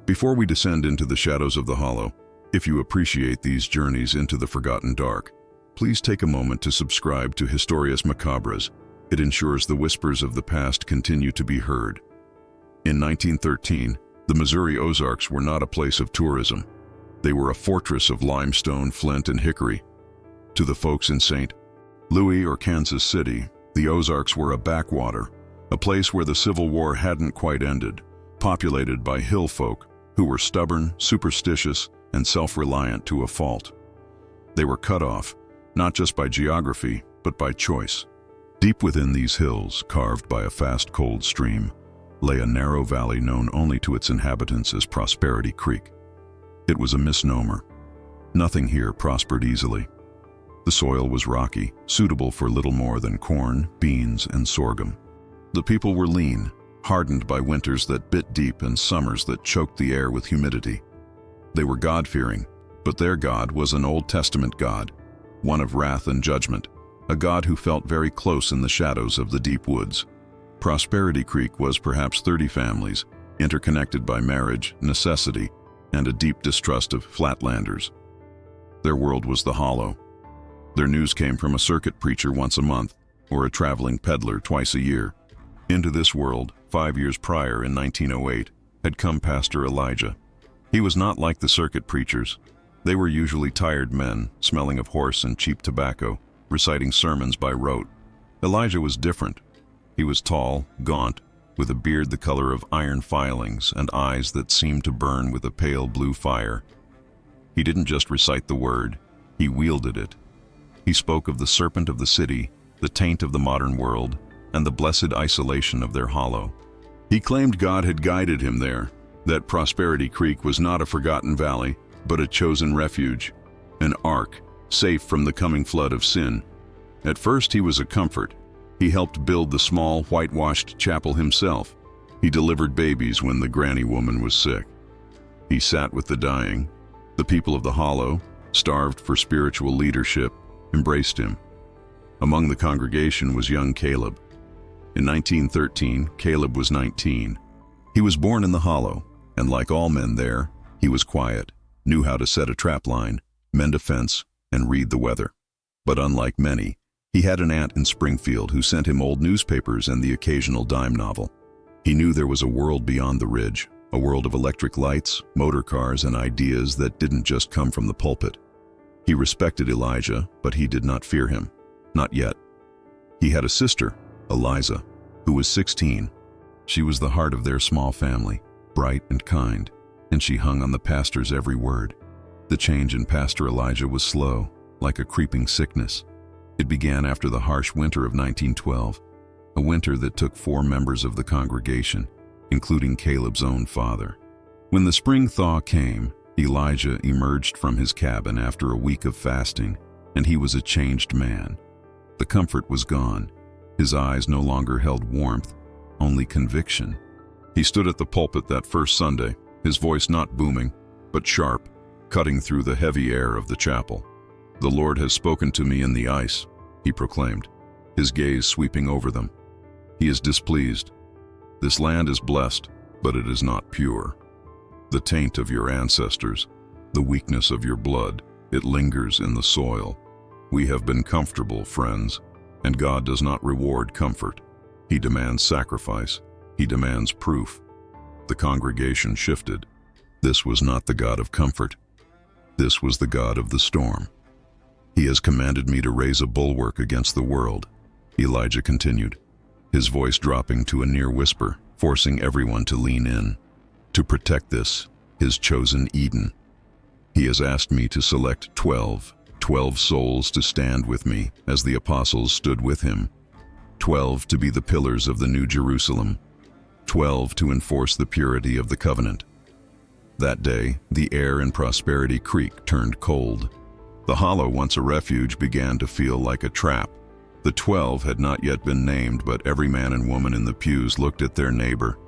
Before we descend into the shadows of the hollow, if you appreciate these journeys into the forgotten dark, please take a moment to subscribe to Historias Macabras. It ensures the whispers of the past continue to be heard. In 1913, the Missouri Ozarks were not a place of tourism. They were a fortress of limestone, flint, and hickory. To the folks in St. Louis or Kansas City, the Ozarks were a backwater, a place where the Civil War hadn't quite ended, populated by hill folk who were stubborn, superstitious, and self-reliant to a fault. They were cut off, not just by geography, but by choice. Deep within these hills, carved by a fast, cold stream, lay a narrow valley known only to its inhabitants as Prosperity Creek. It was a misnomer. Nothing here prospered easily. The soil was rocky, suitable for little more than corn, beans, and sorghum. The people were lean, hardened by winters that bit deep and summers that choked the air with humidity. They were God-fearing, but their God was an Old Testament God, one of wrath and judgment, a God who felt very close in the shadows of the deep woods. Prosperity Creek was perhaps 30 families, interconnected by marriage, necessity, and a deep distrust of flatlanders. Their world was the hollow. Their news came from a circuit preacher once a month, or a traveling peddler twice a year. Into this world, 5 years prior in 1908, had come Pastor Elijah. He was not like the circuit preachers. They were usually tired men, smelling of horse and cheap tobacco, reciting sermons by rote. Elijah was different. He was tall, gaunt, with a beard the color of iron filings and eyes that seemed to burn with a pale blue fire. He didn't just recite the word, he wielded it. He spoke of the serpent of the city, the taint of the modern world, and the blessed isolation of their hollow. He claimed God had guided him there, that Prosperity Creek was not a forgotten valley, but a chosen refuge, an ark, safe from the coming flood of sin. At first he was a comfort. He helped build the small, whitewashed chapel himself. He delivered babies when the granny woman was sick. He sat with the dying. The people of the hollow, starved for spiritual leadership, embraced him. Among the congregation was young Caleb. In 1913, Caleb was 19. He was born in the hollow, and like all men there, he was quiet, knew how to set a trap line, mend a fence, and read the weather. But unlike many, he had an aunt in Springfield who sent him old newspapers and the occasional dime novel. He knew there was a world beyond the ridge, a world of electric lights, motor cars, and ideas that didn't just come from the pulpit. He respected Elijah, but he did not fear him. Not yet. He had a sister, Eliza, who was 16. She was the heart of their small family, bright and kind, and she hung on the pastor's every word. The change in Pastor Elijah was slow, like a creeping sickness. It began after the harsh winter of 1912, a winter that took 4 members of the congregation, including Caleb's own father. When the spring thaw came, Elijah emerged from his cabin after a week of fasting, and he was a changed man. The comfort was gone. His eyes no longer held warmth, only conviction. He stood at the pulpit that first Sunday, his voice not booming, but sharp, cutting through the heavy air of the chapel. "The Lord has spoken to me in the ice," he proclaimed, his gaze sweeping over them. "He is displeased. This land is blessed, but it is not pure. The taint of your ancestors, the weakness of your blood, it lingers in the soil. We have been comfortable, friends, and God does not reward comfort. He demands sacrifice. He demands proof." The congregation shifted. This was not the God of comfort. This was the God of the storm. "He has commanded me to raise a bulwark against the world," Elijah continued, his voice dropping to a near whisper, forcing everyone to lean in. "To protect this, his chosen Eden. He has asked me to select 12 souls to stand with me as the apostles stood with him, 12 to be the pillars of the New Jerusalem, 12 to enforce the purity of the covenant." That day, the air in Prosperity Creek turned cold. The hollow, once a refuge, began to feel like a trap. The 12 had not yet been named, but every man and woman in the pews looked at their neighbor,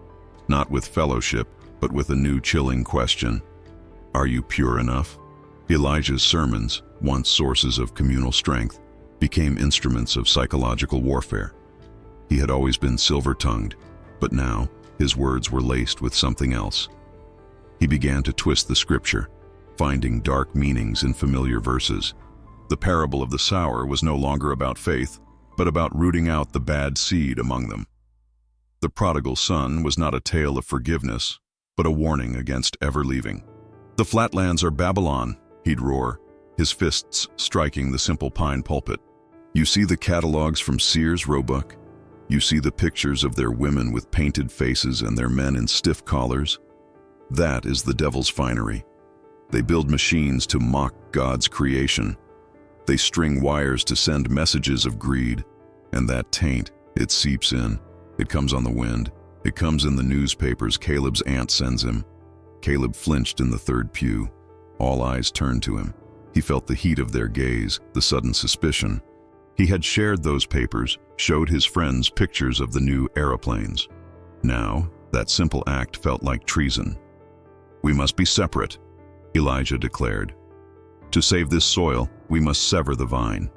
not with fellowship, but with a new chilling question. Are you pure enough? Elijah's sermons, once sources of communal strength, became instruments of psychological warfare. He had always been silver-tongued, but now his words were laced with something else. He began to twist the scripture, finding dark meanings in familiar verses. The parable of the sower was no longer about faith, but about rooting out the bad seed among them. The prodigal son was not a tale of forgiveness, but a warning against ever leaving. "The flatlands are Babylon," he'd roar, his fists striking the simple pine pulpit. "You see the catalogs from Sears Roebuck? You see the pictures of their women with painted faces and their men in stiff collars? That is the devil's finery. They build machines to mock God's creation. They string wires to send messages of greed, and that taint, it seeps in. It comes on the wind. It comes in the newspapers Caleb's aunt sends him." Caleb flinched in the third pew. All eyes turned to him. He felt the heat of their gaze, the sudden suspicion. He had shared those papers, showed his friends pictures of the new aeroplanes. Now, that simple act felt like treason. "We must be separate," Elijah declared. "To save this soil, we must sever the vine.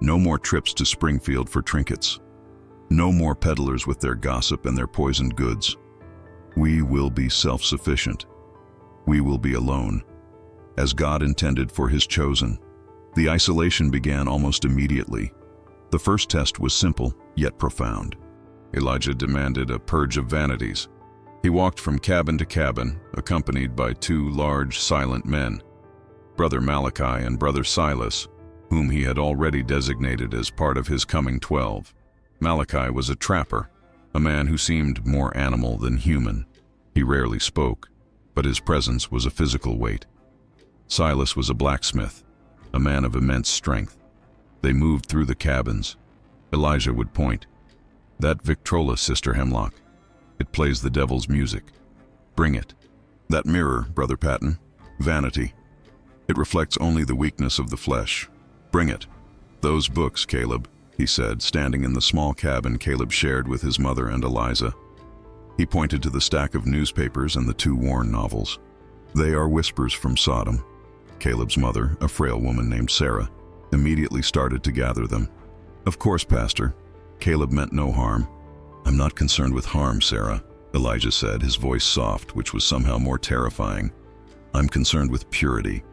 No more trips to Springfield for trinkets. No more peddlers with their gossip and their poisoned goods. We will be self-sufficient. We will be alone, as God intended for His chosen." The isolation began almost immediately. The first test was simple, yet profound. Elijah demanded a purge of vanities. He walked from cabin to cabin, accompanied by two large, silent men, Brother Malachi and Brother Silas, whom he had already designated as part of his coming 12. Malachi was a trapper, a man who seemed more animal than human. He rarely spoke, but his presence was a physical weight. Silas was a blacksmith, a man of immense strength. They moved through the cabins. Elijah would point. "That Victrola, Sister Hemlock. It plays the devil's music. Bring it. That mirror, Brother Patton. Vanity. It reflects only the weakness of the flesh. Bring it. Those books, Caleb," he said, standing in the small cabin Caleb shared with his mother and Eliza. He pointed to the stack of newspapers and the two worn novels. "They are whispers from Sodom." Caleb's mother, a frail woman named Sarah, immediately started to gather them. "Of course, Pastor. Caleb meant no harm." "I'm not concerned with harm, Sarah," Elijah said, his voice soft, which was somehow more terrifying. "I'm concerned with purity.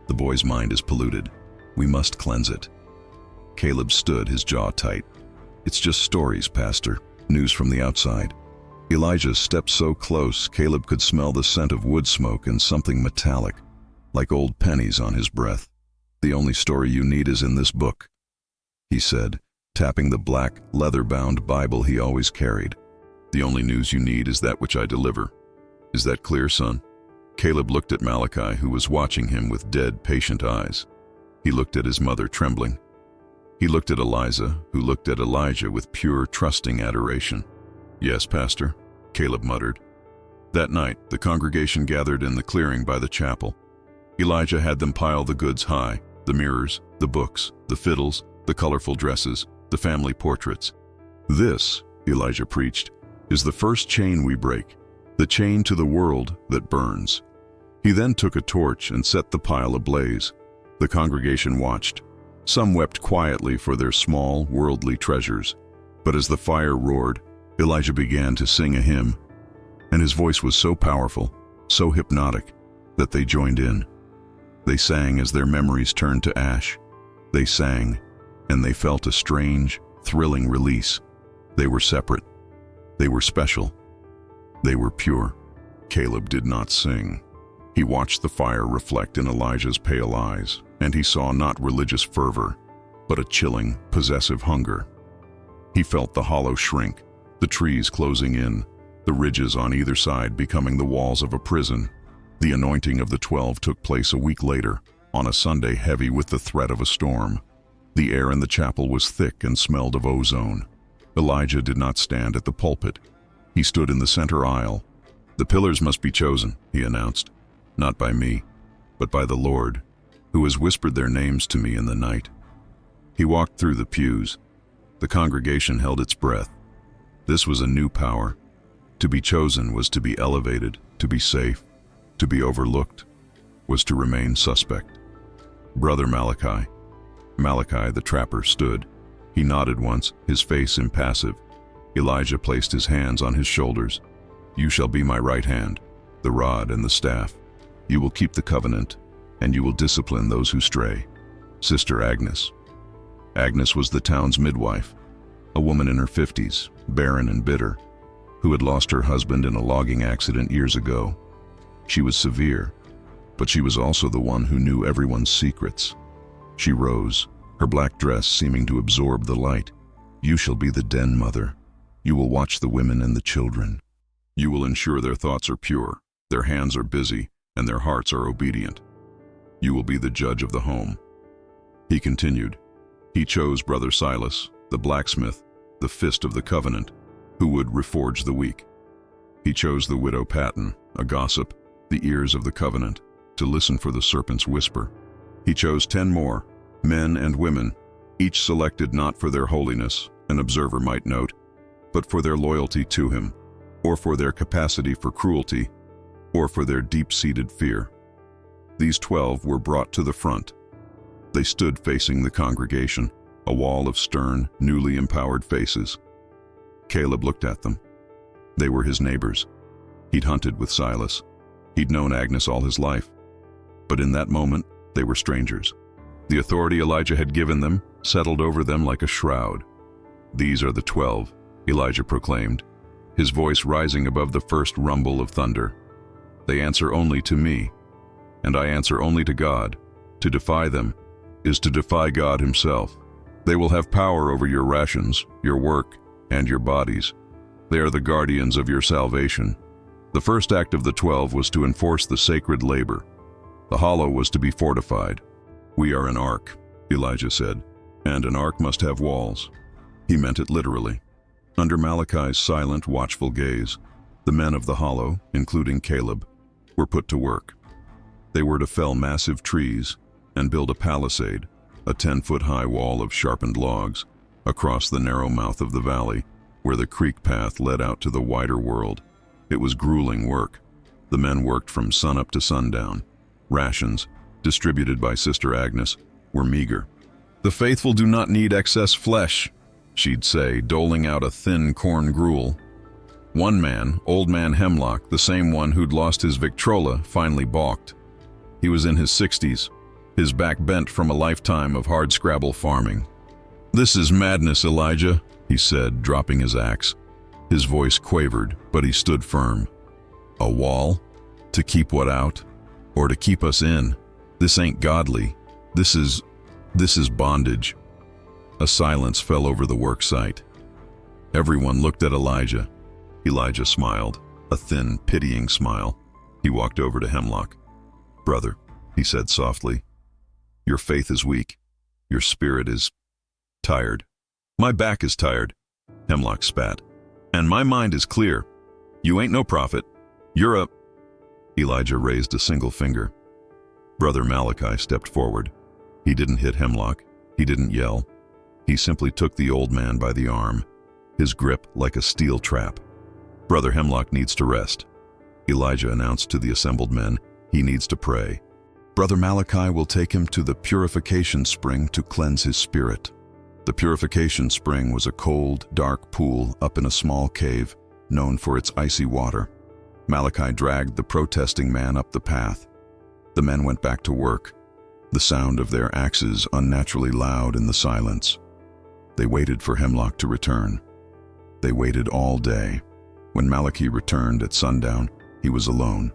The boy's mind is polluted. We must cleanse it." Caleb stood, his jaw tight. "It's just stories, Pastor. News from the outside." Elijah stepped so close, Caleb could smell the scent of wood smoke and something metallic, like old pennies on his breath. "The only story you need is in this book," he said, tapping the black, leather-bound Bible he always carried. "The only news you need is that which I deliver. Is that clear, son?" Caleb looked at Malachi, who was watching him with dead, patient eyes. He looked at his mother, trembling. He looked at Eliza, who looked at Elijah with pure, trusting adoration. "Yes, Pastor," Caleb muttered. That night, the congregation gathered in the clearing by the chapel. Elijah had them pile the goods high, the mirrors, the books, the fiddles, the colorful dresses, the family portraits. "This," Elijah preached, "is the first chain we break, the chain to the world that burns." He then took a torch and set the pile ablaze. The congregation watched. Some wept quietly for their small, worldly treasures. But as the fire roared, Elijah began to sing a hymn, and his voice was so powerful, so hypnotic, that they joined in. They sang as their memories turned to ash. They sang, and they felt a strange, thrilling release. They were separate. They were special. They were pure. Caleb did not sing. He watched the fire reflect in Elijah's pale eyes, and he saw not religious fervor, but a chilling, possessive hunger. He felt the hollow shrink, the trees closing in, the ridges on either side becoming the walls of a prison. The anointing of the 12 took place a week later, on a Sunday heavy with the threat of a storm. The air in the chapel was thick and smelled of ozone. Elijah did not stand at the pulpit. He stood in the center aisle. "The pillars must be chosen," he announced, "not by me, but by the Lord, who has whispered their names to me in the night." He walked through the pews. The congregation held its breath. This was a new power. To be chosen was to be elevated, to be safe. To be overlooked was to remain suspect. "Brother Malachi." Malachi, the trapper, stood. He nodded once, his face impassive. Elijah placed his hands on his shoulders. "You shall be my right hand." the rod and the staff. You will keep the covenant, and you will discipline those who stray. Sister Agnes. Agnes was the town's midwife, a woman in her 50s, barren and bitter, who had lost her husband in a logging accident years ago. She was severe, but she was also the one who knew everyone's secrets. She rose, her black dress seeming to absorb the light. You shall be the den mother. You will watch the women and the children. You will ensure their thoughts are pure, their hands are busy, and their hearts are obedient. You will be the judge of the home. He continued. He chose Brother Silas, the blacksmith, the fist of the covenant, who would reforge the weak. He chose the widow Patton, a gossip, the ears of the covenant, to listen for the serpent's whisper. He chose 10 more, men and women, each selected not for their holiness, an observer might note, but for their loyalty to him, or for their capacity for cruelty, or for their deep-seated fear. These 12 were brought to the front. They stood facing the congregation, a wall of stern, newly empowered faces. Caleb looked at them. They were his neighbors. He'd hunted with Silas. He'd known Agnes all his life. But in that moment, they were strangers. The authority Elijah had given them settled over them like a shroud. These are the 12, Elijah proclaimed, his voice rising above the first rumble of thunder. They answer only to me, and I answer only to God. To defy them is to defy God himself. They will have power over your rations, your work, and your bodies. They are the guardians of your salvation. The first act of the 12 was to enforce the sacred labor. The hollow was to be fortified. We are an ark, Elijah said, and an ark must have walls. He meant it literally. Under Malachi's silent, watchful gaze, the men of the hollow, including Caleb, were put to work. They were to fell massive trees and build a palisade, a 10-foot-high wall of sharpened logs, across the narrow mouth of the valley, where the creek path led out to the wider world. It was grueling work. The men worked from sunup to sundown. Rations, distributed by Sister Agnes, were meager. The faithful do not need excess flesh, she'd say, doling out a thin corn gruel. One man, Old Man Hemlock, the same one who'd lost his Victrola, finally balked. He was in his 60s, his back bent from a lifetime of hard-scrabble farming. "This is madness, Elijah," he said, dropping his axe. His voice quavered, but he stood firm. "A wall? To keep what out? Or to keep us in? This ain't godly. This is bondage." A silence fell over the work site. Everyone looked at Elijah. Elijah smiled, a thin, pitying smile. He walked over to Hemlock. "Brother," he said softly, "your faith is weak. Your spirit is tired." "My back is tired," Hemlock spat. "And my mind is clear. You ain't no prophet. You're a—" Elijah raised a single finger. Brother Malachi stepped forward. He didn't hit Hemlock. He didn't yell. He simply took the old man by the arm, his grip like a steel trap. "Brother Hemlock needs to rest," Elijah announced to the assembled men. "He needs to pray. Brother Malachi will take him to the purification spring to cleanse his spirit." The purification spring was a cold, dark pool up in a small cave, known for its icy water. Malachi dragged the protesting man up the path. The men went back to work, the sound of their axes unnaturally loud in the silence. They waited for Hemlock to return. They waited all day. When Malachi returned at sundown, he was alone.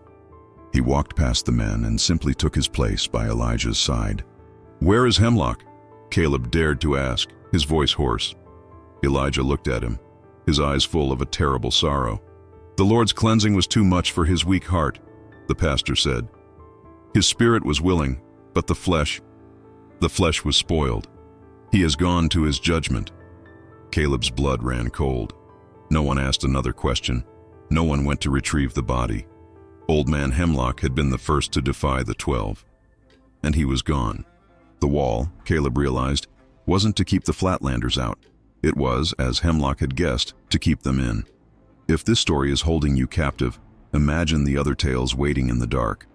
He walked past the men and simply took his place by Elijah's side. "Where is Hemlock?" Caleb dared to ask, his voice hoarse. Elijah looked at him, his eyes full of a terrible sorrow. "The Lord's cleansing was too much for his weak heart," the pastor said. "His spirit was willing, but the flesh was spoiled. He has gone to his judgment." Caleb's blood ran cold. No one asked another question. No one went to retrieve the body. Old Man Hemlock had been the first to defy the 12. And he was gone. The wall, Caleb realized, wasn't to keep the Flatlanders out. It was, as Hemlock had guessed, to keep them in. If this story is holding you captive, imagine the other tales waiting in the dark.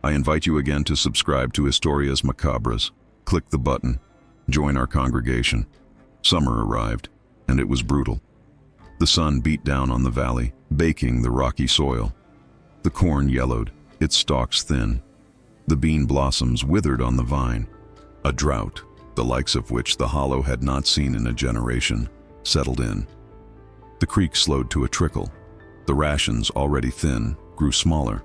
I invite you again to subscribe to Historias Macabras. Click the button. Join our congregation. Summer arrived, and it was brutal. The sun beat down on the valley, baking the rocky soil. The corn yellowed, its stalks thin. The bean blossoms withered on the vine. A drought, the likes of which the hollow had not seen in a generation, settled in. The creek slowed to a trickle. The rations, already thin, grew smaller.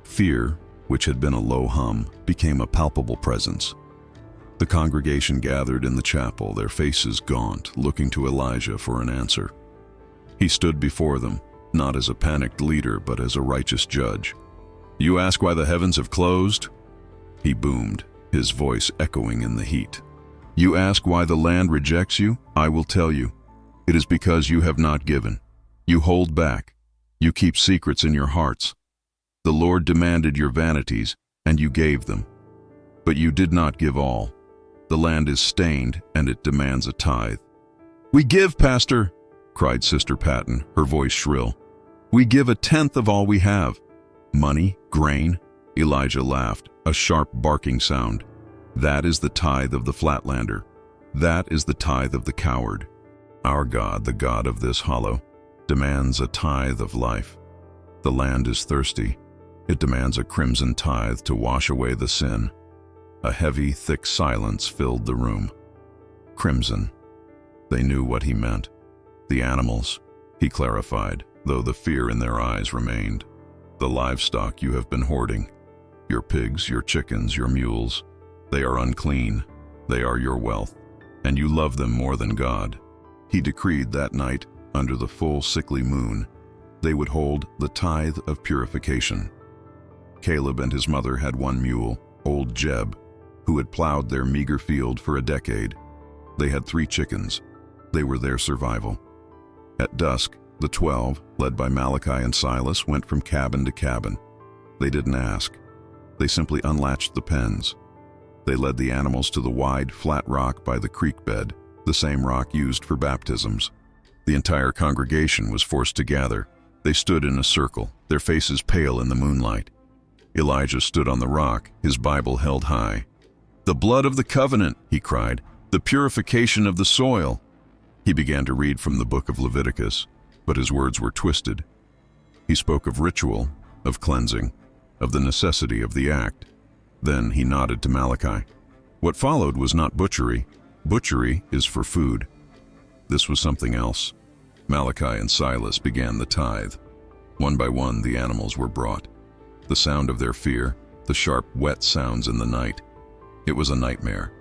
Fear, which had been a low hum, became a palpable presence. The congregation gathered in the chapel, their faces gaunt, looking to Elijah for an answer. He stood before them, not as a panicked leader, but as a righteous judge. "You ask why the heavens have closed?" He boomed, his voice echoing in the heat. "You ask why the land rejects you? I will tell you. It is because you have not given. You hold back. You keep secrets in your hearts. The Lord demanded your vanities, and you gave them. But you did not give all. The land is stained, and it demands a tithe." "We give, Pastor," cried Sister Patton, her voice shrill. "We give 1/10 of all we have." "Money? Grain?" Elijah laughed, a sharp barking sound. "That is the tithe of the Flatlander. That is the tithe of the coward. Our God, the God of this hollow, demands a tithe of life. The land is thirsty. It demands a crimson tithe to wash away the sin." A heavy, thick silence filled the room. Crimson. They knew what he meant. The animals, he clarified, though the fear in their eyes remained. The livestock you have been hoarding. Your pigs, your chickens, your mules. They are unclean. They are your wealth. And you love them more than God. He decreed that night, under the full sickly moon, they would hold the tithe of purification. Caleb and his mother had one mule, old Jeb, who had plowed their meager field for a decade. They had 3 chickens. They were their survival. At dusk, the 12, led by Malachi and Silas, went from cabin to cabin. They didn't ask. They simply unlatched the pens. They led the animals to the wide, flat rock by the creek bed, the same rock used for baptisms. The entire congregation was forced to gather. They stood in a circle, their faces pale in the moonlight. Elijah stood on the rock, his Bible held high. "The blood of the covenant," he cried, "the purification of the soil." He began to read from the book of Leviticus, but his words were twisted. He spoke of ritual, of cleansing, of the necessity of the act. Then he nodded to Malachi. What followed was not butchery. Butchery is for food. This was something else. Malachi and Silas began the tithe. One by one, the animals were brought. The sound of their fear, the sharp, wet sounds in the night. It was a nightmare.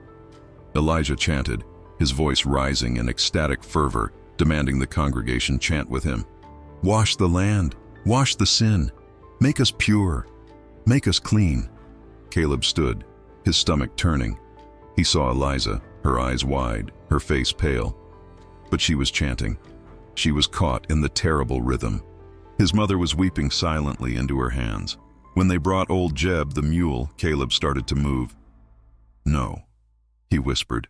Elijah chanted, his voice rising in ecstatic fervor, demanding the congregation chant with him. "Wash the land, wash the sin, make us pure, make us clean." Caleb stood, his stomach turning. He saw Eliza, her eyes wide, her face pale. But she was chanting. She was caught in the terrible rhythm. His mother was weeping silently into her hands. When they brought old Jeb, the mule, Caleb started to move. "No," he whispered.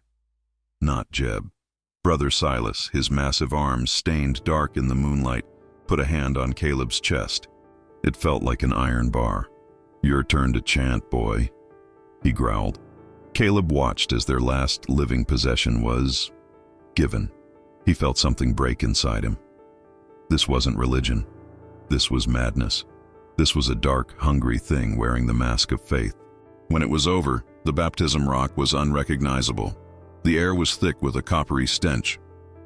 "Not Jeb." Brother Silas, his massive arms stained dark in the moonlight, put a hand on Caleb's chest. It felt like an iron bar. "Your turn to chant, boy," he growled. Caleb watched as their last living possession was given. He felt something break inside him. This wasn't religion. This was madness. This was a dark, hungry thing wearing the mask of faith. When it was over, the baptism rock was unrecognizable. The air was thick with a coppery stench.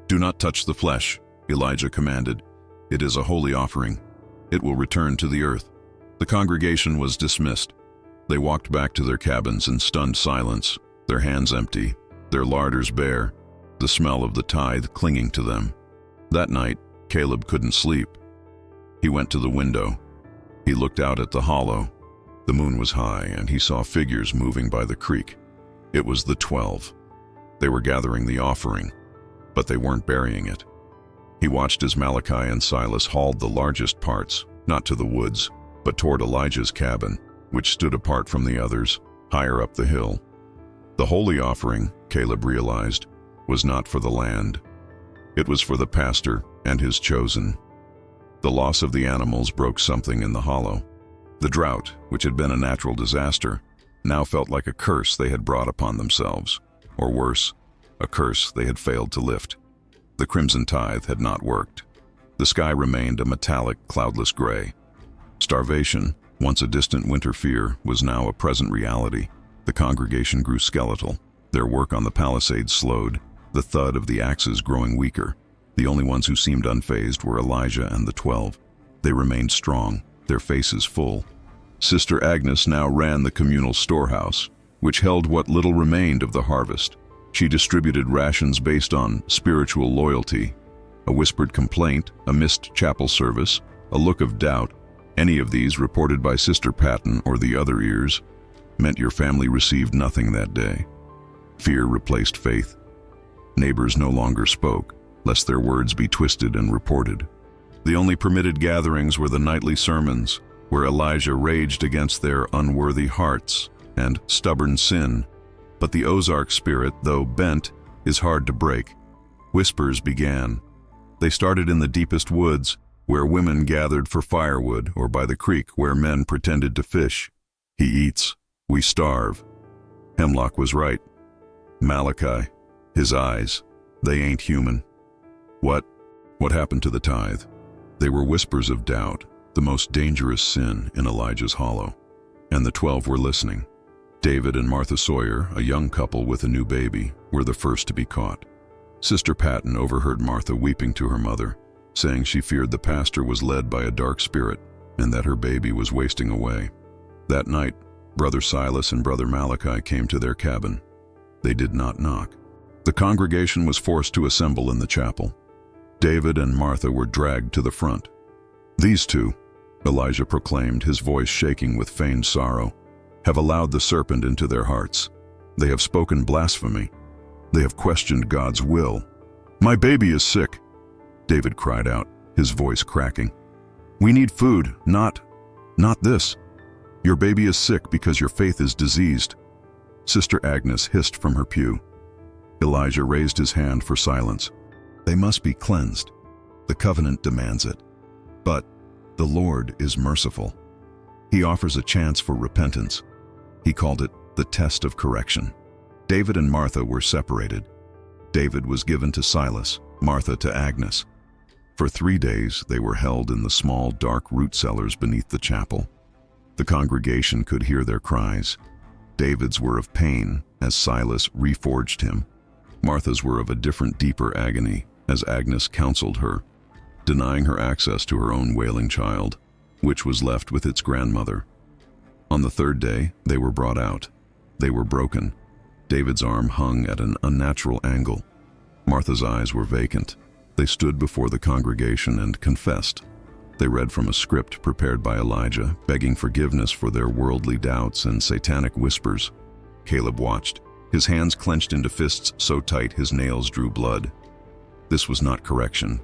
"Do not touch the flesh," Elijah commanded. "It is a holy offering. It will return to the earth." The congregation was dismissed. They walked back to their cabins in stunned silence, their hands empty, their larders bare, the smell of the tithe clinging to them. That night, Caleb couldn't sleep. He went to the window. He looked out at the hollow. The moon was high, and he saw figures moving by the creek. It was the 12. They were gathering the offering, but they weren't burying it. He watched as Malachi and Silas hauled the largest parts, not to the woods, but toward Elijah's cabin, which stood apart from the others, higher up the hill. The holy offering, Caleb realized, was not for the land. It was for the pastor and his chosen. The loss of the animals broke something in the hollow. The drought, which had been a natural disaster, now felt like a curse they had brought upon themselves, or worse, a curse they had failed to lift. The crimson tithe had not worked. The sky remained a metallic, cloudless gray. Starvation, once a distant winter fear, was now a present reality. The congregation grew skeletal. Their work on the palisades slowed, the thud of the axes growing weaker. The only ones who seemed unfazed were Elijah and the 12. They remained strong, their faces full. Sister Agnes now ran the communal storehouse, which held what little remained of the harvest. She distributed rations based on spiritual loyalty. A whispered complaint, a missed chapel service, a look of doubt, any of these reported by Sister Patton or the other ears, meant your family received nothing that day. Fear replaced faith. Neighbors no longer spoke, lest their words be twisted and reported. The only permitted gatherings were the nightly sermons, where Elijah raged against their unworthy hearts and stubborn sin. But the Ozark spirit, though bent, is hard to break. Whispers began. They started in the deepest woods, where women gathered for firewood, or by the creek where men pretended to fish. He eats, we starve. Hemlock was right. Malachi, his eyes, they ain't human. What happened to the tithe? They were whispers of doubt, the most dangerous sin in Elijah's hollow. And the 12 were listening. David and Martha Sawyer, a young couple with a new baby, were the first to be caught. Sister Patton overheard Martha weeping to her mother, saying she feared the pastor was led by a dark spirit and that her baby was wasting away. That night, Brother Silas and Brother Malachi came to their cabin. They did not knock. The congregation was forced to assemble in the chapel. David and Martha were dragged to the front. These two, Elijah proclaimed, his voice shaking with feigned sorrow, have allowed the serpent into their hearts. They have spoken blasphemy. They have questioned God's will. My baby is sick, David cried out, his voice cracking. We need food, not this. Your baby is sick because your faith is diseased. Sister Agnes hissed from her pew. Elijah raised his hand for silence. They must be cleansed. The covenant demands it. But the Lord is merciful. He offers a chance for repentance. He called it the test of correction. David and Martha were separated. David was given to Silas, Martha to Agnes. For 3 days they were held in the small, dark root cellars beneath the chapel. The congregation could hear their cries. David's were of pain, as Silas reforged him. Martha's were of a different, deeper agony, as Agnes counseled her, denying her access to her own wailing child, which was left with its grandmother. On the 3rd day, they were brought out. They were broken. David's arm hung at an unnatural angle. Martha's eyes were vacant. They stood before the congregation and confessed. They read from a script prepared by Elijah, begging forgiveness for their worldly doubts and satanic whispers. Caleb watched, his hands clenched into fists so tight his nails drew blood. This was not correction.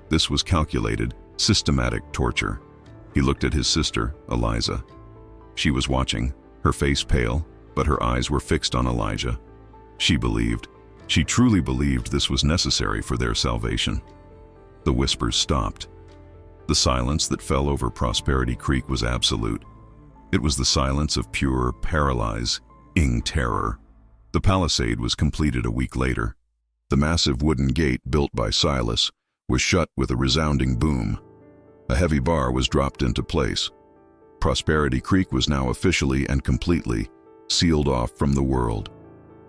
This was calculated, systematic torture. He looked at his sister, Eliza. She was watching, her face pale, but her eyes were fixed on Elijah. She believed. She truly believed this was necessary for their salvation. The whispers stopped. The silence that fell over Prosperity Creek was absolute. It was the silence of pure, paralyzing terror. The palisade was completed a week later. The massive wooden gate built by Silas was shut with a resounding boom. A heavy bar was dropped into place. Prosperity Creek was now officially and completely sealed off from the world.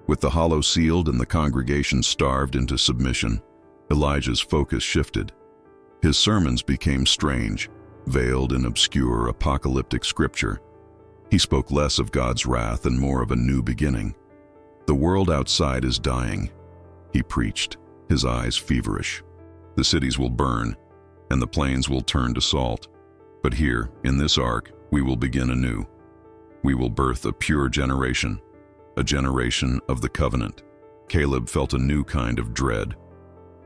With the hollow sealed and the congregation starved into submission, Elijah's focus shifted. His sermons became strange, veiled in obscure apocalyptic scripture. He spoke less of God's wrath and more of a new beginning. The world outside is dying, he preached, his eyes feverish. The cities will burn, and the plains will turn to salt. But here, in this ark, we will begin anew. We will birth a pure generation, a generation of the covenant. Caleb felt a new kind of dread.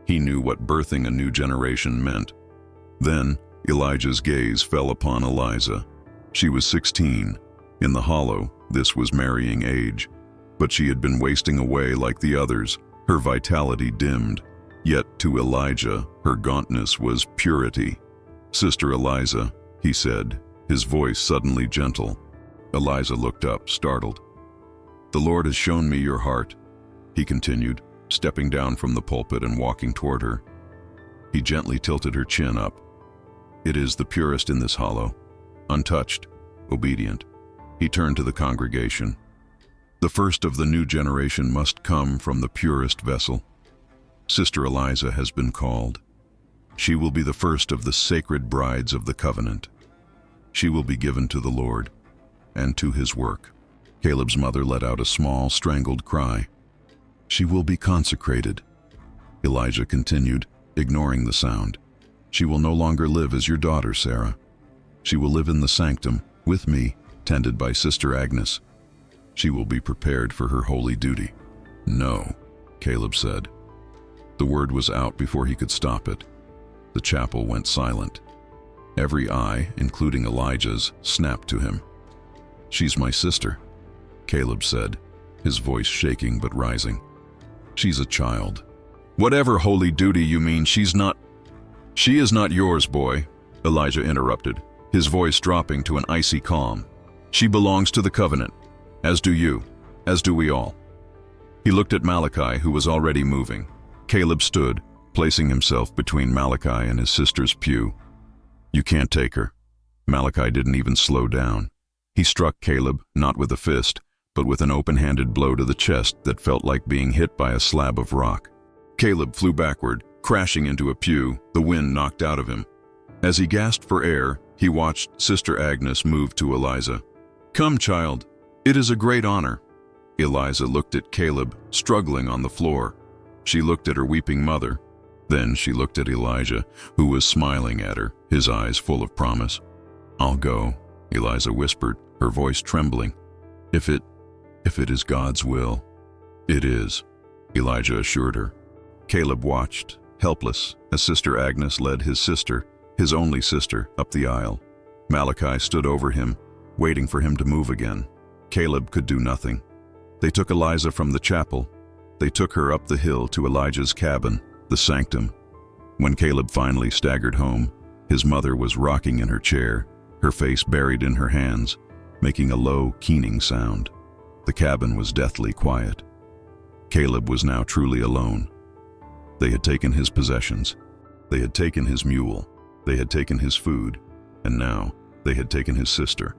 He knew what birthing a new generation meant. Then, Elijah's gaze fell upon Eliza. She was 16. In the hollow, this was marrying age. But she had been wasting away like the others, her vitality dimmed. Yet to Elijah, her gauntness was purity. Sister Eliza, he said, his voice suddenly gentle. Eliza looked up, startled. The Lord has shown me your heart, he continued, stepping down from the pulpit and walking toward her. He gently tilted her chin up. It is the purest in this hollow, untouched, obedient. He turned to the congregation. The first of the new generation must come from the purest vessel. Sister Eliza has been called. She will be the first of the sacred brides of the covenant. She will be given to the Lord and to his work. Caleb's mother let out a small, strangled cry. She will be consecrated. Elijah continued, ignoring the sound. She will no longer live as your daughter, Sarah. She will live in the sanctum, with me, tended by Sister Agnes. She will be prepared for her holy duty. No, Caleb said. The word was out before he could stop it. The chapel went silent. Every eye, including Elijah's, snapped to him. She's my sister, Caleb said, his voice shaking but rising. She's a child. Whatever holy duty you mean, she is not yours, boy, Elijah interrupted, his voice dropping to an icy calm. She belongs to the covenant, as do you, as do we all. He looked at Malachi, who was already moving. Caleb stood, placing himself between Malachi and his sister's pew. You can't take her. Malachi didn't even slow down. He struck Caleb, not with a fist, but with an open-handed blow to the chest that felt like being hit by a slab of rock. Caleb flew backward, crashing into a pew, the wind knocked out of him. As he gasped for air, he watched Sister Agnes move to Eliza. Come, child. It is a great honor. Eliza looked at Caleb, struggling on the floor. She looked at her weeping mother. Then she looked at Elijah, who was smiling at her, his eyes full of promise. I'll go, Eliza whispered, her voice trembling. If it is God's will. It is, Elijah assured her. Caleb watched, helpless, as Sister Agnes led his sister, his only sister, up the aisle. Malachi stood over him, waiting for him to move again. Caleb could do nothing. They took Eliza from the chapel. They took her up the hill to Elijah's cabin, the sanctum. When Caleb finally staggered home, his mother was rocking in her chair, her face buried in her hands, making a low, keening sound. The cabin was deathly quiet. Caleb was now truly alone. They had taken his possessions. They had taken his mule. They had taken his food. And now they had taken his sister.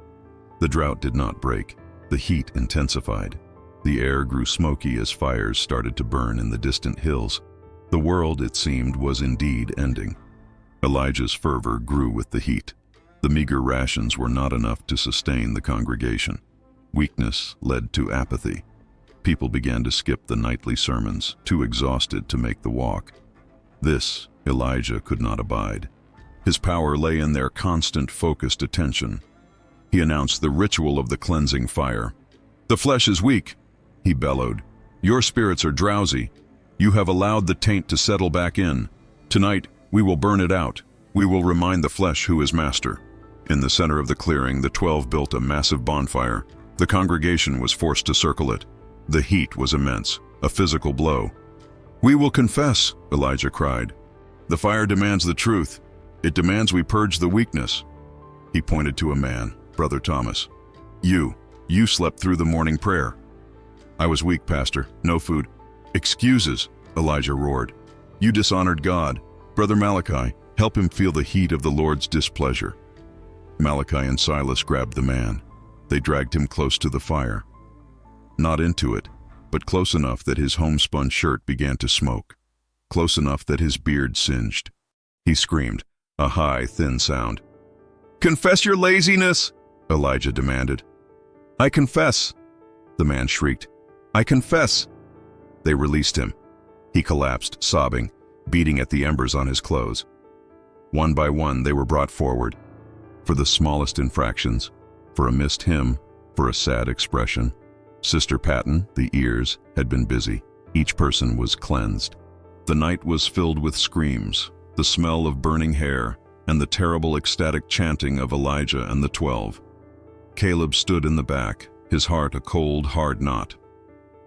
The drought did not break. The heat intensified. The air grew smoky as fires started to burn in the distant hills. The world, it seemed, was indeed ending. Elijah's fervor grew with the heat. The meager rations were not enough to sustain the congregation. Weakness led to apathy. People began to skip the nightly sermons, too exhausted to make the walk. This Elijah could not abide. His power lay in their constant, focused attention. He announced the ritual of the cleansing fire. The flesh is weak, he bellowed. Your spirits are drowsy. You have allowed the taint to settle back in. Tonight, we will burn it out. We will remind the flesh who is master. In the center of the clearing, the 12 built a massive bonfire. The congregation was forced to circle it. The heat was immense, a physical blow. We will confess, Elijah cried. The fire demands the truth. It demands we purge the weakness. He pointed to a man, Brother Thomas. You slept through the morning prayer. I was weak, Pastor. No food. Excuses, Elijah roared. You dishonored God. Brother Malachi, help him feel the heat of the Lord's displeasure. Malachi and Silas grabbed the man. They dragged him close to the fire. Not into it, but close enough that his homespun shirt began to smoke. Close enough that his beard singed. He screamed, a high, thin sound. Confess your laziness, Elijah demanded. I confess, the man shrieked. I confess. They released him. He collapsed, sobbing, beating at the embers on his clothes. One by one, they were brought forward. For the smallest infractions, for a missed hymn, for a sad expression. Sister Patton, the ears, had been busy. Each person was cleansed. The night was filled with screams, the smell of burning hair, and the terrible ecstatic chanting of Elijah and the 12. Caleb stood in the back, his heart a cold, hard knot.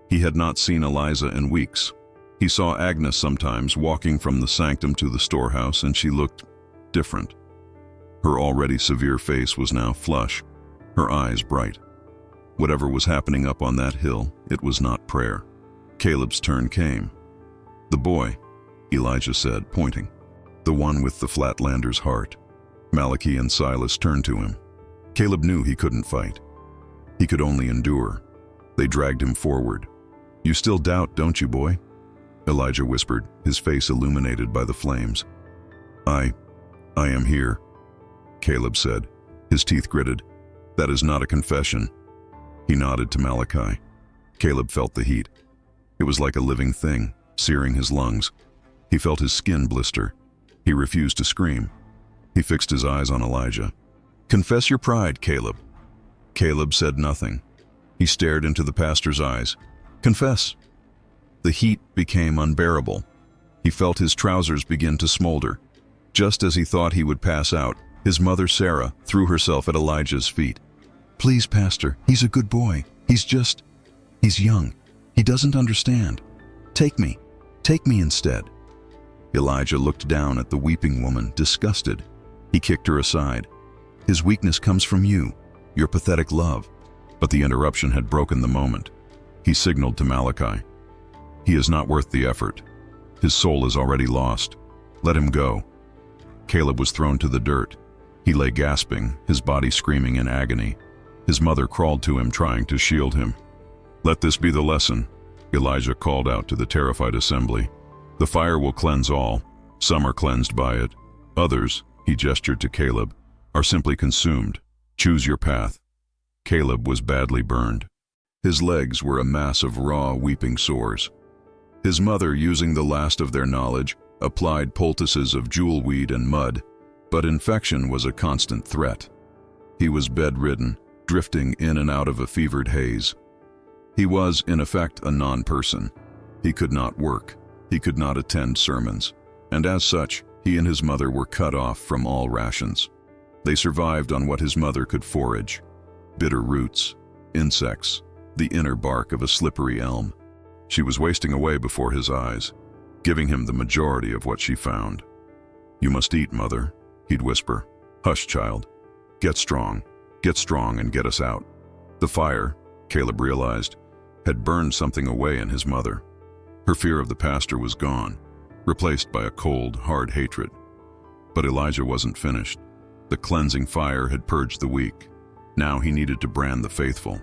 He had not seen Eliza in weeks. He saw Agnes sometimes walking from the sanctum to the storehouse, and she looked different. Her already severe face was now flush, her eyes bright. Whatever was happening up on that hill, it was not prayer. Caleb's turn came. The boy, Elijah said, pointing. The one with the Flatlander's heart. Malachi and Silas turned to him. Caleb knew he couldn't fight. He could only endure. They dragged him forward. "You still doubt, don't you, boy?" Elijah whispered, his face illuminated by the flames. I am here," Caleb said, his teeth gritted. "That is not a confession." He nodded to Malachi. Caleb felt the heat. It was like a living thing, searing his lungs. He felt his skin blister. He refused to scream. He fixed his eyes on Elijah. "Confess your pride, Caleb." Caleb said nothing. He stared into the pastor's eyes. "Confess." The heat became unbearable. He felt his trousers begin to smolder. Just as he thought he would pass out, his mother Sarah threw herself at Elijah's feet. "Please, Pastor, he's a good boy. He's young. He doesn't understand. Take me instead." Elijah looked down at the weeping woman, disgusted. He kicked her aside. "His weakness comes from you, your pathetic love." But the interruption had broken the moment. He signaled to Malachi. "He is not worth the effort. His soul is already lost. Let him go." Caleb was thrown to the dirt. He lay gasping, his body screaming in agony. His mother crawled to him, trying to shield him. "Let this be the lesson," Elijah called out to the terrified assembly. "The fire will cleanse all. Some are cleansed by it. Others," he gestured to Caleb, "are simply consumed. Choose your path." Caleb was badly burned. His legs were a mass of raw, weeping sores. His mother, using the last of their knowledge, applied poultices of jewelweed and mud, but infection was a constant threat. He was bedridden, drifting in and out of a fevered haze. He was, in effect, a non-person. He could not work. He could not attend sermons. And as such, he and his mother were cut off from all rations. They survived on what his mother could forage: bitter roots, insects, the inner bark of a slippery elm. She was wasting away before his eyes, giving him the majority of what she found. "You must eat, Mother," he'd whisper. "Hush, child. Get strong and get us out." The fire, Caleb realized, had burned something away in his mother. Her fear of the pastor was gone, replaced by a cold, hard hatred. But Elijah wasn't finished. The cleansing fire had purged the weak. Now he needed to brand the faithful.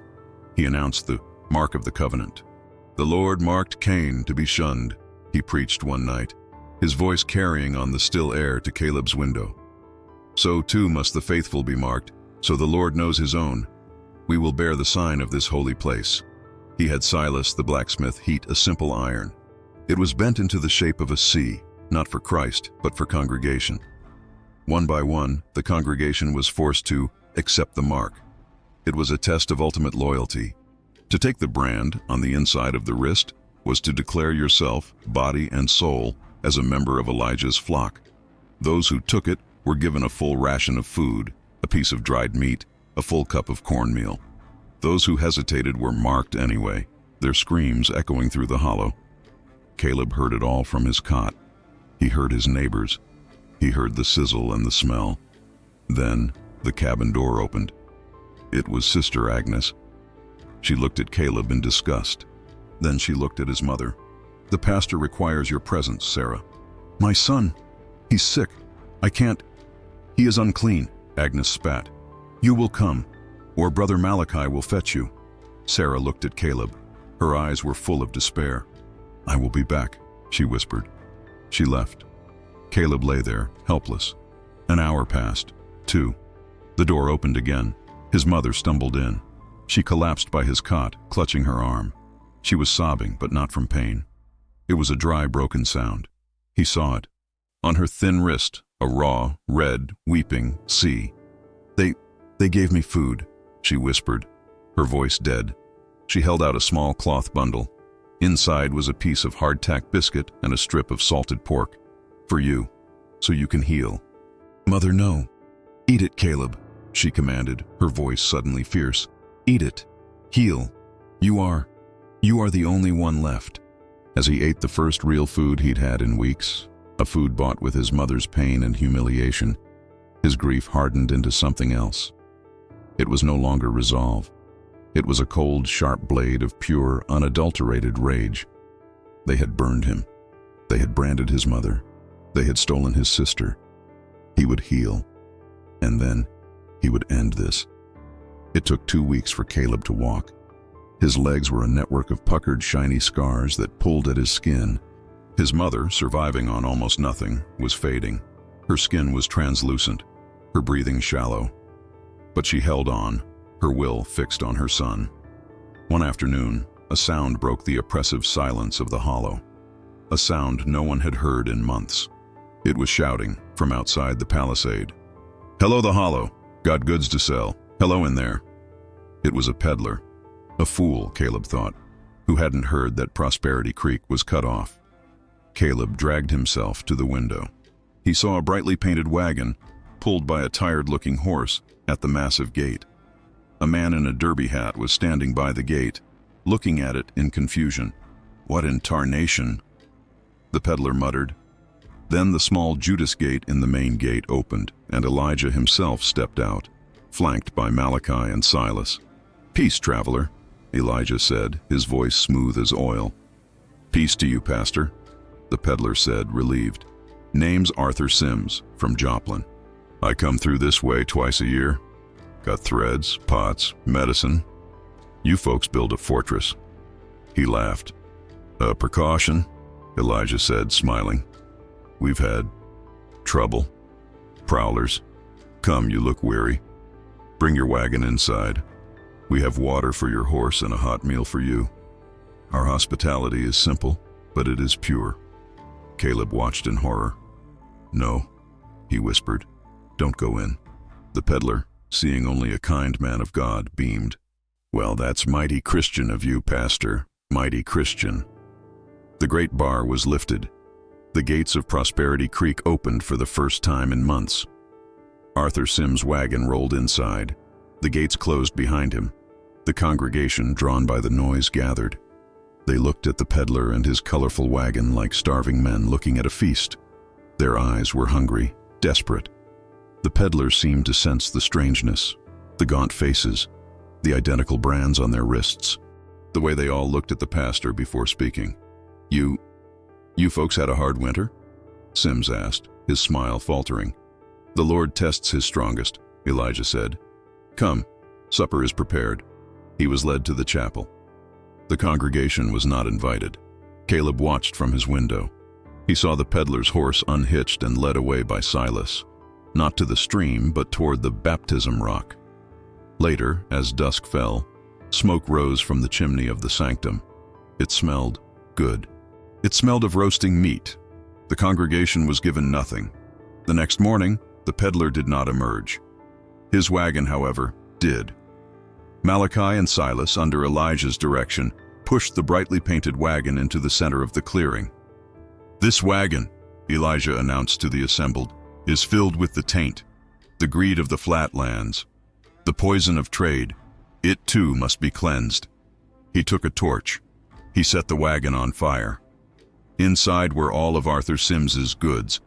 He announced the mark of the covenant. "The Lord marked Cain to be shunned," he preached one night, his voice carrying on the still air to Caleb's window. "So too must the faithful be marked, so the Lord knows his own. We will bear the sign of this holy place." He had Silas the blacksmith heat a simple iron. It was bent into the shape of a C, not for Christ, but for congregation. One by one, the congregation was forced to accept the mark. It was a test of ultimate loyalty. To take the brand on the inside of the wrist was to declare yourself, body and soul, as a member of Elijah's flock. Those who took it were given a full ration of food, a piece of dried meat, a full cup of cornmeal. Those who hesitated were marked anyway, their screams echoing through the hollow. Caleb heard it all from his cot. He heard his neighbors. He heard the sizzle and the smell. Then the cabin door opened. It was Sister Agnes. She looked at Caleb in disgust. Then she looked at his mother. "The pastor requires your presence, Sarah." "My son, he's sick. I can't. He is unclean," Agnes spat. "You will come, or Brother Malachi will fetch you." Sarah looked at Caleb. Her eyes were full of despair. "I will be back," she whispered. She left. Caleb lay there, helpless. An hour passed. 2. The door opened again. His mother stumbled in. She collapsed by his cot, clutching her arm. She was sobbing, but not from pain. It was a dry, broken sound. He saw it. On her thin wrist, a raw, red, weeping C. They gave me food," she whispered, her voice dead. She held out a small cloth bundle. Inside was a piece of hardtack biscuit and a strip of salted pork. "For you, so you can heal." "Mother, no. Eat it, Caleb," she commanded, her voice suddenly fierce. "Eat it. Heal. You are the only one left." As he ate the first real food he'd had in weeks, a food bought with his mother's pain and humiliation, his grief hardened into something else. It was no longer resolve. It was a cold, sharp blade of pure, unadulterated rage. They had burned him. They had branded his mother. They had stolen his sister. He would heal. And then he would end this. It took 2 weeks for Caleb to walk. His legs were a network of puckered, shiny scars that pulled at his skin. His mother, surviving on almost nothing, was fading. Her skin was translucent, her breathing shallow. But she held on, her will fixed on her son. One afternoon, a sound broke the oppressive silence of the hollow. A sound no one had heard in months. It was shouting from outside the palisade. "Hello, the hollow. Got goods to sell. Hello in there." It was a peddler. A fool, Caleb thought, who hadn't heard that Prosperity Creek was cut off. Caleb dragged himself to the window. He saw a brightly painted wagon, pulled by a tired-looking horse, at the massive gate. A man in a derby hat was standing by the gate, looking at it in confusion. "What in tarnation?" the peddler muttered. Then the small Judas gate in the main gate opened, and Elijah himself stepped out, flanked by Malachi and Silas. "Peace, traveler," Elijah said, his voice smooth as oil. "Peace to you, pastor," the peddler said, relieved. "Name's Arthur Sims, from Joplin. I come through this way twice a year. Got threads, pots, medicine. You folks build a fortress." He laughed. "A precaution," Elijah said, smiling. "We've had trouble. Prowlers. Come, you look weary. Bring your wagon inside. We have water for your horse and a hot meal for you. Our hospitality is simple, but it is pure." Caleb watched in horror. "No," he whispered. "Don't go in." The peddler, seeing only a kind man of God, beamed. "Well, that's mighty Christian of you, pastor. Mighty Christian." The great bar was lifted. The gates of Prosperity Creek opened for the first time in months. Arthur Sims' wagon rolled inside. The gates closed behind him. The congregation, drawn by the noise, gathered. They looked at the peddler and his colorful wagon like starving men looking at a feast. Their eyes were hungry, desperate. The peddler seemed to sense the strangeness, the gaunt faces, the identical brands on their wrists, the way they all looked at the pastor before speaking. You folks had a hard winter?" Sims asked, his smile faltering. "The Lord tests his strongest," Elijah said. "Come, supper is prepared." He was led to the chapel. The congregation was not invited. Caleb watched from his window. He saw the peddler's horse unhitched and led away by Silas, not to the stream, but toward the baptism rock. Later, as dusk fell, smoke rose from the chimney of the sanctum. It smelled good. It smelled of roasting meat. The congregation was given nothing. The next morning, the peddler did not emerge. His wagon, however, did. Malachi and Silas, under Elijah's direction, pushed the brightly painted wagon into the center of the clearing. "This wagon," Elijah announced to the assembled, "is filled with the taint, the greed of the flatlands, the poison of trade. It too must be cleansed." He took a torch. He set the wagon on fire. Inside were all of Arthur Sims's goods,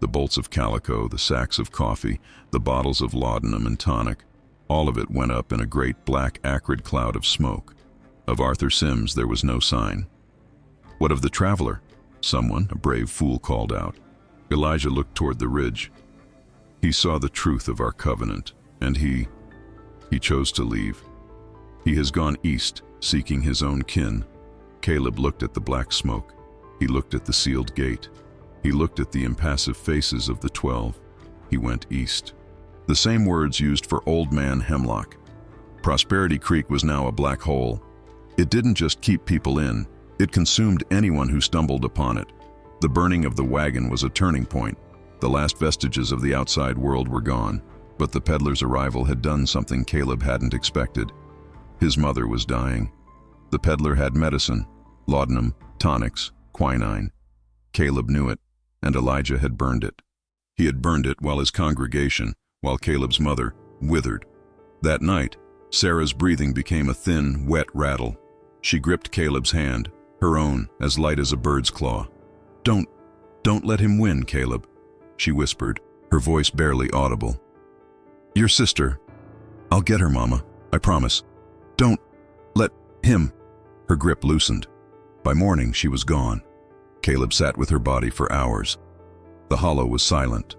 the bolts of calico, the sacks of coffee, the bottles of laudanum and tonic. All of it went up in a great black acrid cloud of smoke. Of Arthur Sims there was no sign. "What of the traveler?" someone, a brave fool, called out. Elijah looked toward the ridge. "He saw the truth of our covenant, and he chose to leave. He has gone east, seeking his own kin." Caleb looked at the black smoke. He looked at the sealed gate. He looked at the impassive faces of the 12. He went east. The same words used for Old Man Hemlock. Prosperity Creek was now a black hole. It didn't just keep people in, it consumed anyone who stumbled upon it. The burning of the wagon was a turning point. The last vestiges of the outside world were gone, but the peddler's arrival had done something Caleb hadn't expected. His mother was dying. The peddler had medicine, laudanum, tonics, quinine. Caleb knew it, and Elijah had burned it. He had burned it while his congregation, while Caleb's mother, withered. That night, Sarah's breathing became a thin, wet rattle. She gripped Caleb's hand, her own as light as a bird's claw. Don't let him win, Caleb," she whispered, her voice barely audible. "Your sister. I'll get her, Mama, I promise. Don't let him." Her grip loosened. By morning, she was gone. Caleb sat with her body for hours. The hollow was silent.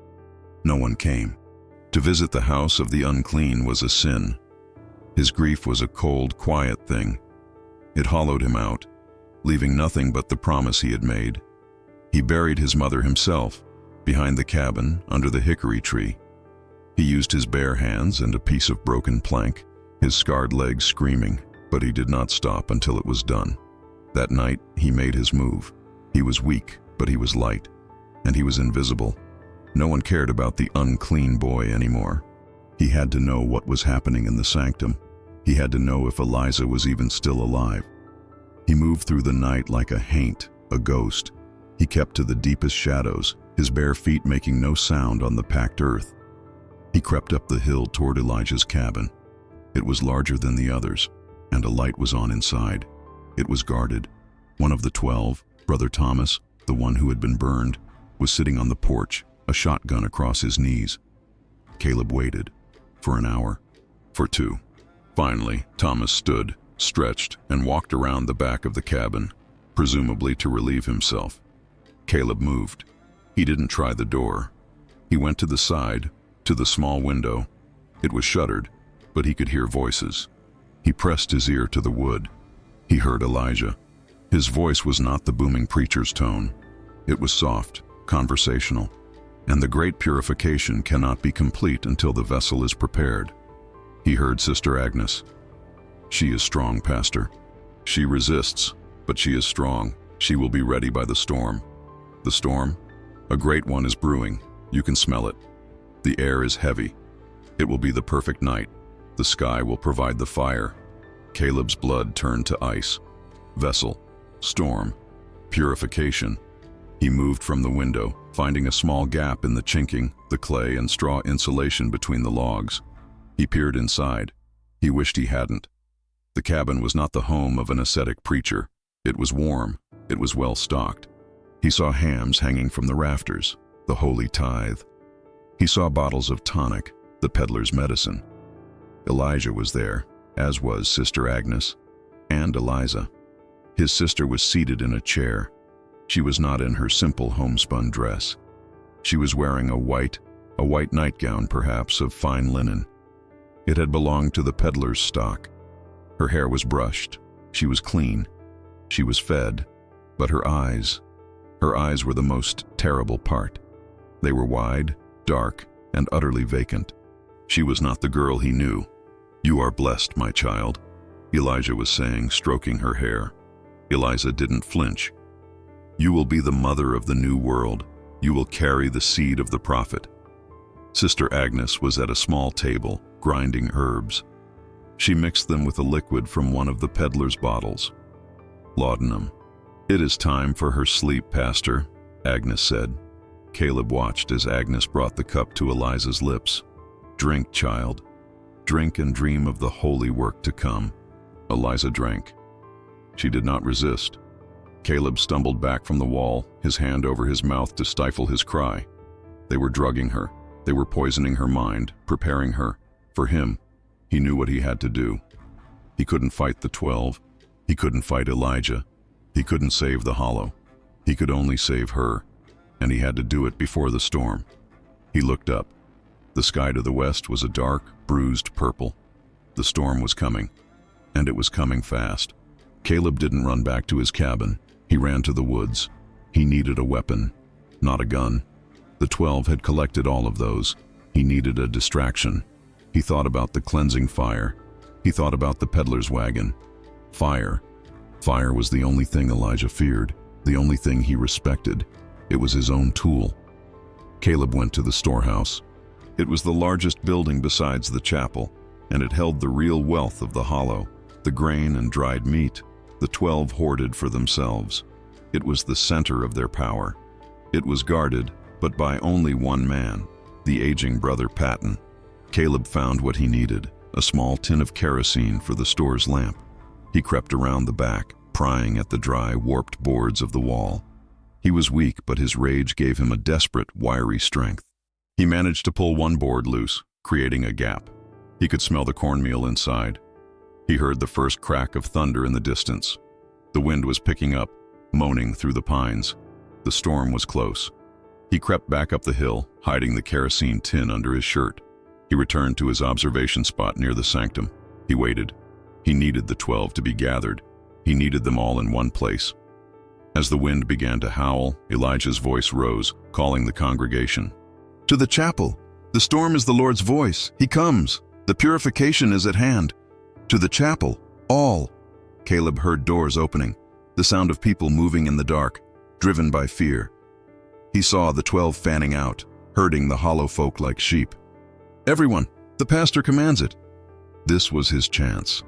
No one came. To visit the house of the unclean was a sin. His grief was a cold, quiet thing. It hollowed him out, leaving nothing but the promise he had made. He buried his mother himself, behind the cabin, under the hickory tree. He used his bare hands and a piece of broken plank, his scarred legs screaming, but he did not stop until it was done. That night, he made his move. He was weak, but he was light, and he was invisible. No one cared about the unclean boy anymore. He had to know what was happening in the sanctum. He had to know if Elijah was even still alive. He moved through the night like a haint, a ghost. He kept to the deepest shadows, his bare feet making no sound on the packed earth. He crept up the hill toward Elijah's cabin. It was larger than the others, and a light was on inside. It was guarded. One of the 12, Brother Thomas, the one who had been burned, was sitting on the porch, a shotgun across his knees. Caleb waited. For an hour. For 2. Finally, Thomas stood, stretched, and walked around the back of the cabin, presumably to relieve himself. Caleb moved. He didn't try the door. He went to the side, to the small window. It was shuttered, but he could hear voices. He pressed his ear to the wood. He heard Elijah. His voice was not the booming preacher's tone. It was soft, conversational, and the great purification cannot be complete until the vessel is prepared. He heard Sister Agnes. "She is strong, Pastor. She resists, but she is strong. She will be ready by the storm." "The storm? A great one is brewing. You can smell it. The air is heavy. It will be the perfect night. The sky will provide the fire." Caleb's blood turned to ice. Vessel, storm, purification. He moved from the window, finding a small gap in the chinking, the clay and straw insulation between the logs. He peered inside. He wished he hadn't. The cabin was not the home of an ascetic preacher. It was warm. It was well stocked. He saw hams hanging from the rafters, the holy tithe. He saw bottles of tonic, the peddler's medicine. Elijah was there, as was Sister Agnes, and Eliza. His sister was seated in a chair. She was not in her simple homespun dress. She was wearing a white nightgown perhaps, of fine linen. It had belonged to the peddler's stock. Her hair was brushed. She was clean. She was fed. But her eyes were the most terrible part. They were wide, dark, and utterly vacant. She was not the girl he knew. "You are blessed, my child," Elijah was saying, stroking her hair. Eliza didn't flinch. "You will be the mother of the new world. You will carry the seed of the prophet." Sister Agnes was at a small table, grinding herbs. She mixed them with a liquid from one of the peddler's bottles. "Laudanum." "It is time for her sleep, Pastor," Agnes said. Caleb watched as Agnes brought the cup to Eliza's lips. "Drink, child. Drink and dream of the holy work to come." Eliza drank. She did not resist. Caleb stumbled back from the wall, his hand over his mouth to stifle his cry. They were drugging her. They were poisoning her mind, preparing her. For him, he knew what he had to do. He couldn't fight the 12. He couldn't fight Elijah. He couldn't save the hollow. He could only save her, and he had to do it before the storm. He looked up. The sky to the west was a dark, bruised purple. The storm was coming, and it was coming fast. Caleb didn't run back to his cabin. He ran to the woods. He needed a weapon, not a gun. The 12 had collected all of those. He needed a distraction. He thought about the cleansing fire. He thought about the peddler's wagon. Fire. Fire was the only thing Elijah feared, the only thing he respected. It was his own tool. Caleb went to the storehouse. It was the largest building besides the chapel, and it held the real wealth of the hollow, the grain and dried meat the 12 hoarded for themselves. It was the center of their power. It was guarded, but by only one man, the aging Brother Patton. Caleb found what he needed, a small tin of kerosene for the store's lamp. He crept around the back, prying at the dry, warped boards of the wall. He was weak, but his rage gave him a desperate, wiry strength. He managed to pull one board loose, creating a gap. He could smell the cornmeal inside. He heard the first crack of thunder in the distance. The wind was picking up, moaning through the pines. The storm was close. He crept back up the hill, hiding the kerosene tin under his shirt. He returned to his observation spot near the sanctum. He waited. He needed the 12 to be gathered. He needed them all in one place. As the wind began to howl, Elijah's voice rose, calling the congregation. "To the chapel! The storm is the Lord's voice. He comes. The purification is at hand. To the chapel, all!" Caleb heard doors opening, the sound of people moving in the dark, driven by fear. He saw the 12 fanning out, herding the hollow folk like sheep. "Everyone, the pastor commands it." This was his chance.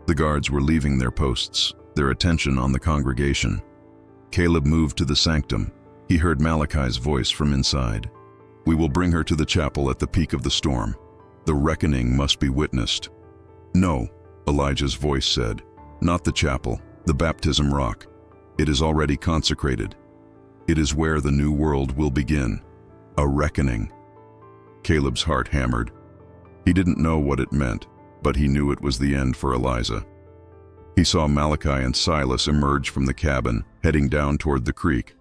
The guards were leaving their posts, their attention on the congregation. Caleb moved to the sanctum. He heard Malachi's voice from inside. "We will bring her to the chapel at the peak of the storm. The reckoning must be witnessed." "No," Elijah's voice said. "Not the chapel, the baptism rock. It is already consecrated. It is where the new world will begin. A reckoning." Caleb's heart hammered. He didn't know what it meant, but he knew it was the end for Elijah. He saw Malachi and Silas emerge from the cabin, heading down toward the creek.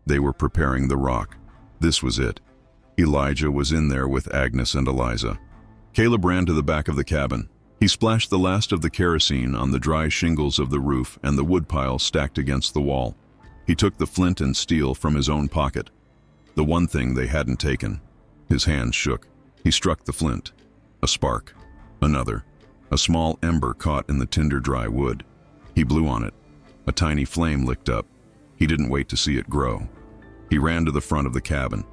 They were preparing the rock. This was it. Elijah was in there with Agnes and Eliza. Caleb ran to the back of the cabin. He splashed the last of the kerosene on the dry shingles of the roof and the woodpile stacked against the wall. He took the flint and steel from his own pocket, the one thing they hadn't taken. His hands shook. He struck the flint. A spark. Another. A small ember caught in the tinder dry wood. He blew on it. A tiny flame licked up. He didn't wait to see it grow. He ran to the front of the cabin.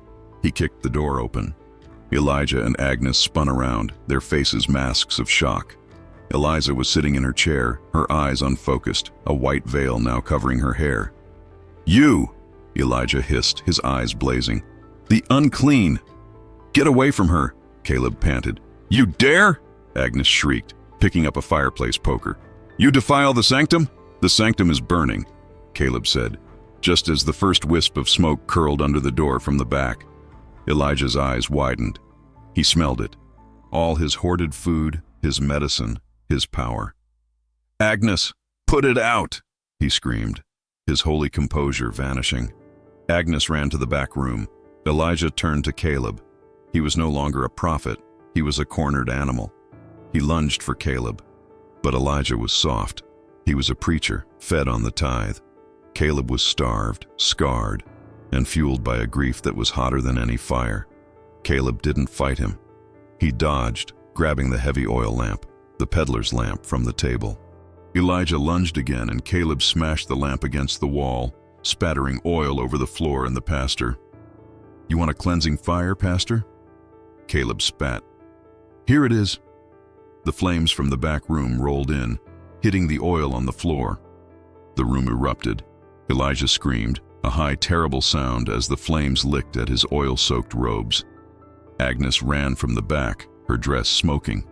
He kicked the door open. Elijah and Agnes spun around, their faces masks of shock. Eliza was sitting in her chair, her eyes unfocused, a white veil now covering her hair. "You!" Elijah hissed, his eyes blazing. "The unclean! Get away from her!" Caleb panted. "You dare!" Agnes shrieked, picking up a fireplace poker. "You defile the sanctum?" "The sanctum is burning," Caleb said, just as the first wisp of smoke curled under the door from the back. Elijah's eyes widened. He smelled it. All his hoarded food, his medicine, his power. "Agnes, put it out!" he screamed, his holy composure vanishing. Agnes ran to the back room. Elijah turned to Caleb. He was no longer a prophet. He was a cornered animal. He lunged for Caleb. But Elijah was soft. He was a preacher, fed on the tithe. Caleb was starved, scarred, and fueled by a grief that was hotter than any fire. Caleb didn't fight him. He dodged, grabbing the heavy oil lamp, the peddler's lamp, from the table. Elijah lunged again, and Caleb smashed the lamp against the wall, spattering oil over the floor and the pastor. "You want a cleansing fire, Pastor?" Caleb spat. "Here it is." The flames from the back room rolled in, hitting the oil on the floor. The room erupted. Elijah screamed, a high, terrible sound as the flames licked at his oil-soaked robes. Agnes ran from the back, her dress smoking.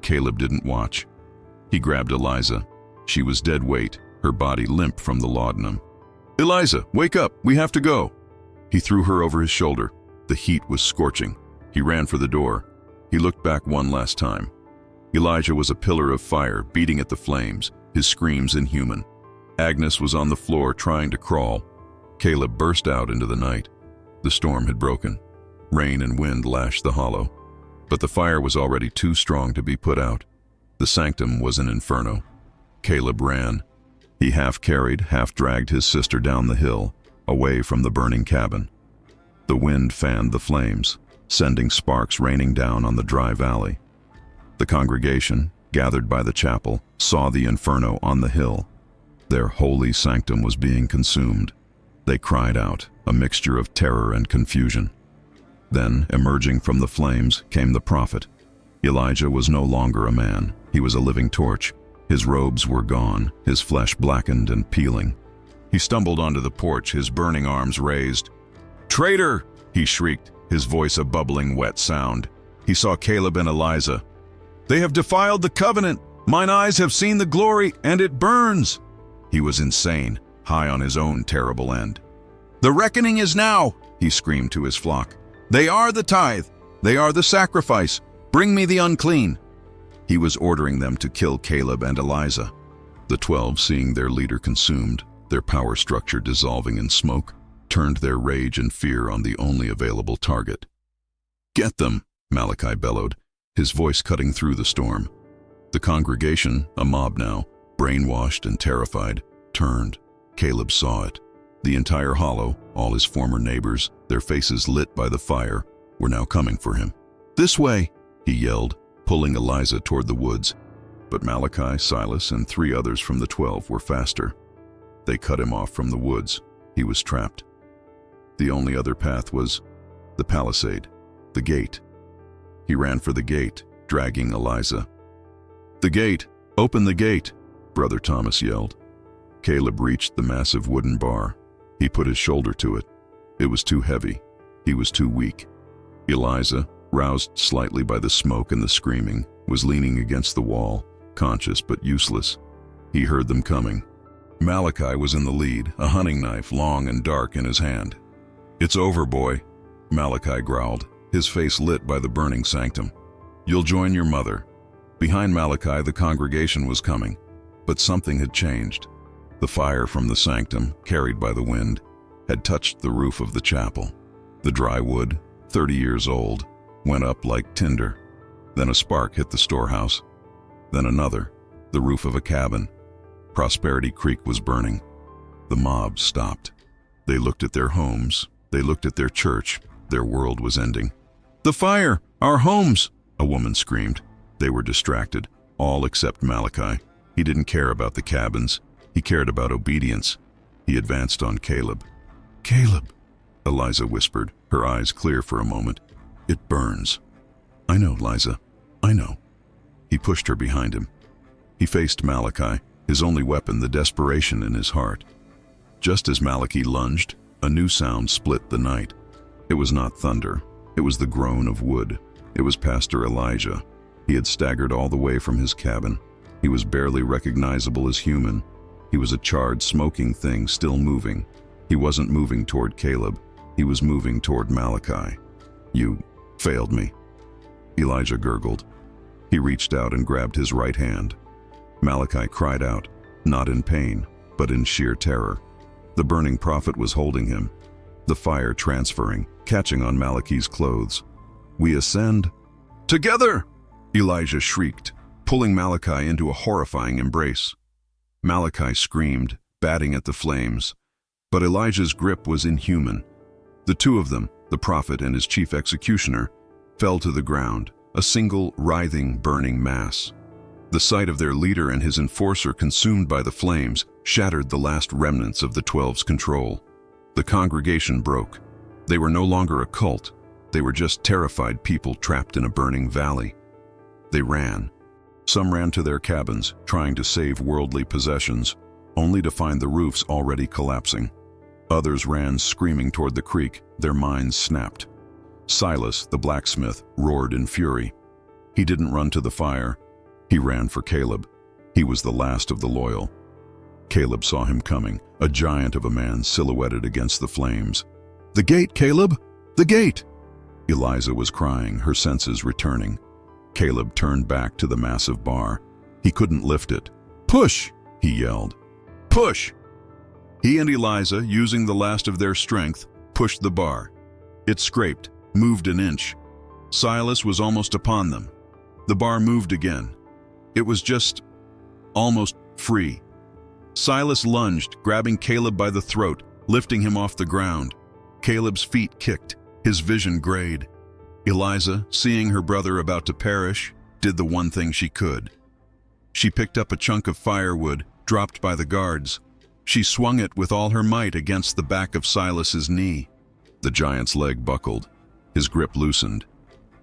Caleb didn't watch. He grabbed Eliza. She was dead weight, her body limp from the laudanum. "Eliza, wake up! We have to go!" He threw her over his shoulder. The heat was scorching. He ran for the door. He looked back one last time. Elijah was a pillar of fire, beating at the flames, his screams inhuman. Agnes was on the floor trying to crawl. Caleb burst out into the night. The storm had broken. Rain and wind lashed the hollow. But the fire was already too strong to be put out. The sanctum was an inferno. Caleb ran. He half-carried, half-dragged his sister down the hill, away from the burning cabin. The wind fanned the flames, sending sparks raining down on the dry valley. The congregation, gathered by the chapel, saw the inferno on the hill. Their holy sanctum was being consumed. They cried out, a mixture of terror and confusion. Then, emerging from the flames, came the prophet. Elijah was no longer a man. He was a living torch. His robes were gone, his flesh blackened and peeling. He stumbled onto the porch, his burning arms raised. "Traitor!" he shrieked, his voice a bubbling, wet sound. He saw Caleb and Eliza. "They have defiled the covenant! Mine eyes have seen the glory, and it burns!" He was insane, high on his own terrible end. "The reckoning is now!" he screamed to his flock. "They are the tithe! They are the sacrifice! Bring me the unclean!" He was ordering them to kill Caleb and Eliza. The 12, seeing their leader consumed, their power structure dissolving in smoke, turned their rage and fear on the only available target. "Get them!" Malachi bellowed, his voice cutting through the storm. The congregation, a mob now, brainwashed and terrified, turned. Caleb saw it. The entire hollow, all his former neighbors, their faces lit by the fire, were now coming for him. "This way!" he yelled, pulling Elijah toward the woods. But Malachi, Silas, and 3 others from the 12 were faster. They cut him off from the woods. He was trapped. The only other path was the palisade, the gate. He ran for the gate, dragging Elijah. "The gate! Open the gate!" Brother Thomas yelled. Caleb reached the massive wooden bar. He put his shoulder to it. It was too heavy. He was too weak. Elijah, roused slightly by the smoke and the screaming, was leaning against the wall, conscious but useless. He heard them coming. Malachi was in the lead, a hunting knife long and dark in his hand. "It's over, boy," Malachi growled, his face lit by the burning sanctum. "You'll join your mother." Behind Malachi, the congregation was coming, but something had changed. The fire from the sanctum, carried by the wind, had touched the roof of the chapel. The dry wood, 30 years old, went up like tinder. Then a spark hit the storehouse. Then another, the roof of a cabin. Prosperity Creek was burning. The mob stopped. They looked at their homes. They looked at their church. Their world was ending. "The fire! Our homes!" a woman screamed. They were distracted, all except Malachi. He didn't care about the cabins. He cared about obedience. He advanced on Caleb. "Caleb," Elijah whispered, her eyes clear for a moment. "It burns." "I know, Liza. I know." He pushed her behind him. He faced Malachi, his only weapon, the desperation in his heart. Just as Malachi lunged, a new sound split the night. It was not thunder. It was the groan of wood. It was Pastor Elijah. He had staggered all the way from his cabin. He was barely recognizable as human. He was a charred, smoking thing still moving. He wasn't moving toward Caleb. He was moving toward Malachi. "You failed me," Elijah gurgled. He reached out and grabbed his right hand. Malachi cried out, not in pain, but in sheer terror. The burning prophet was holding him, the fire transferring, catching on Malachi's clothes. "We ascend together!" Elijah shrieked, pulling Malachi into a horrifying embrace. Malachi screamed, batting at the flames, but Elijah's grip was inhuman. The two of them, the prophet and his chief executioner, fell to the ground, a single, writhing, burning mass. The sight of their leader and his enforcer consumed by the flames shattered the last remnants of the 12's control. The congregation broke. They were no longer a cult. They were just terrified people trapped in a burning valley. They ran. Some ran to their cabins, trying to save worldly possessions, only to find the roofs already collapsing. Others ran screaming toward the creek, their minds snapped. Silas, the blacksmith, roared in fury. He didn't run to the fire. He ran for Caleb. He was the last of the loyal. Caleb saw him coming, a giant of a man silhouetted against the flames. "The gate, Caleb! The gate!" Elijah was crying, her senses returning. Caleb turned back to the massive bar. He couldn't lift it. "Push!" he yelled. "Push!" He and Elijah, using the last of their strength, pushed the bar. It scraped, moved an inch. Silas was almost upon them. The bar moved again. It was just almost free. Silas lunged, grabbing Caleb by the throat, lifting him off the ground. Caleb's feet kicked, his vision grayed. Elijah, seeing her brother about to perish, did the one thing she could. She picked up a chunk of firewood, dropped by the guards. She swung it with all her might against the back of Silas's knee. The giant's leg buckled. His grip loosened.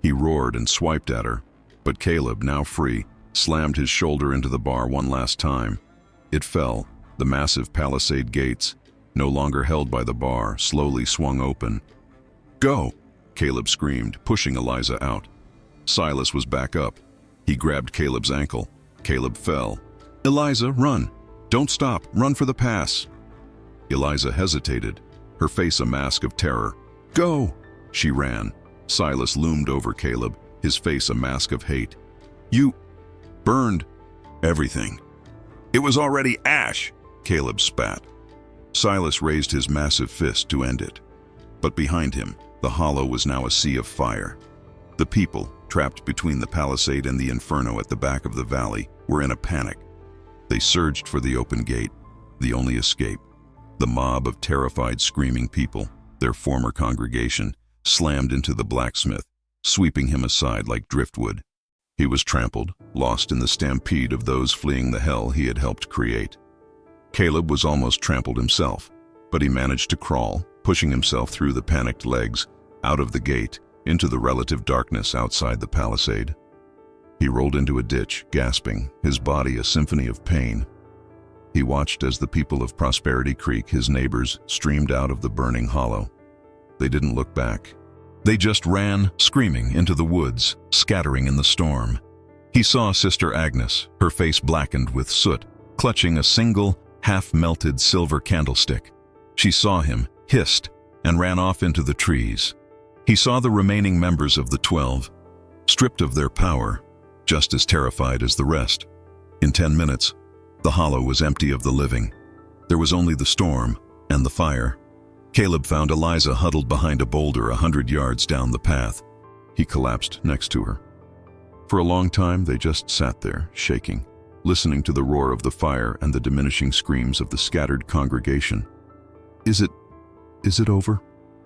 He roared and swiped at her, but Caleb, now free, slammed his shoulder into the bar one last time. It fell. The massive palisade gates, no longer held by the bar, slowly swung open. "Go!" Caleb screamed, pushing Elijah out. Silas was back up. He grabbed Caleb's ankle. Caleb fell. "Elijah, run! Don't stop! Run for the pass!" Elijah hesitated, her face a mask of terror. "Go!" She ran. Silas loomed over Caleb, his face a mask of hate. "You burned everything." "It was already ash," Caleb spat. Silas raised his massive fist to end it. But behind him, the hollow was now a sea of fire. The people, trapped between the palisade and the inferno at the back of the valley, were in a panic. They surged for the open gate, the only escape. The mob of terrified, screaming people, their former congregation, slammed into the blacksmith, sweeping him aside like driftwood. He was trampled, lost in the stampede of those fleeing the hell he had helped create. Caleb was almost trampled himself, but he managed to crawl, pushing himself through the panicked legs, out of the gate, into the relative darkness outside the palisade. He rolled into a ditch, gasping, his body a symphony of pain. He watched as the people of Prosperity Creek, his neighbors, streamed out of the burning hollow. They didn't look back. They just ran, screaming, into the woods, scattering in the storm. He saw Sister Agnes, her face blackened with soot, clutching a single, half-melted silver candlestick. She saw him, hissed, and ran off into the trees. He saw the remaining members of the 12, stripped of their power, just as terrified as the rest. In 10 minutes, the hollow was empty of the living. There was only the storm and the fire. Caleb found Eliza huddled behind a boulder 100 yards down the path. He collapsed next to her. For a long time, they just sat there, shaking, listening to the roar of the fire and the diminishing screams of the scattered congregation. Is it over?"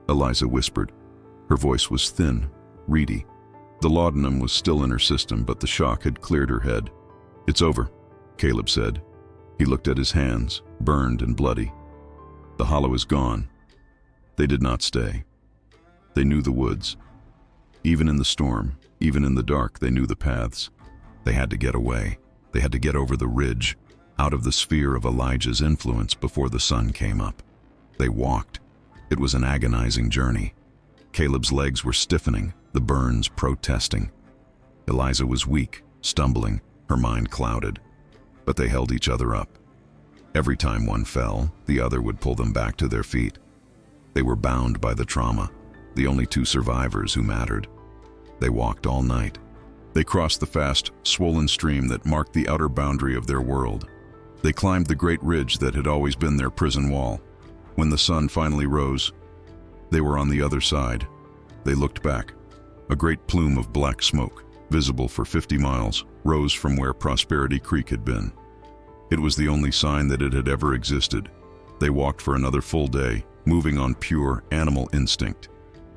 Eliza whispered. Her voice was thin, reedy. The laudanum was still in her system, but the shock had cleared her head. "It's over," Caleb said. He looked at his hands, burned and bloody. "The hollow is gone." They did not stay. They knew the woods. Even in the storm, even in the dark, they knew the paths. They had to get away. They had to get over the ridge, out of the sphere of Elijah's influence before the sun came up. They walked. It was an agonizing journey. Caleb's legs were stiffening, the burns protesting. Eliza was weak, stumbling, her mind clouded. But they held each other up. Every time one fell, the other would pull them back to their feet. They were bound by the trauma, the only two survivors who mattered. They walked all night. They crossed the fast, swollen stream that marked the outer boundary of their world. They climbed the great ridge that had always been their prison wall. When the sun finally rose, they were on the other side. They looked back. A great plume of black smoke, visible for 50 miles, rose from where Prosperity Creek had been. It was the only sign that it had ever existed. They walked for another full day, moving on pure animal instinct.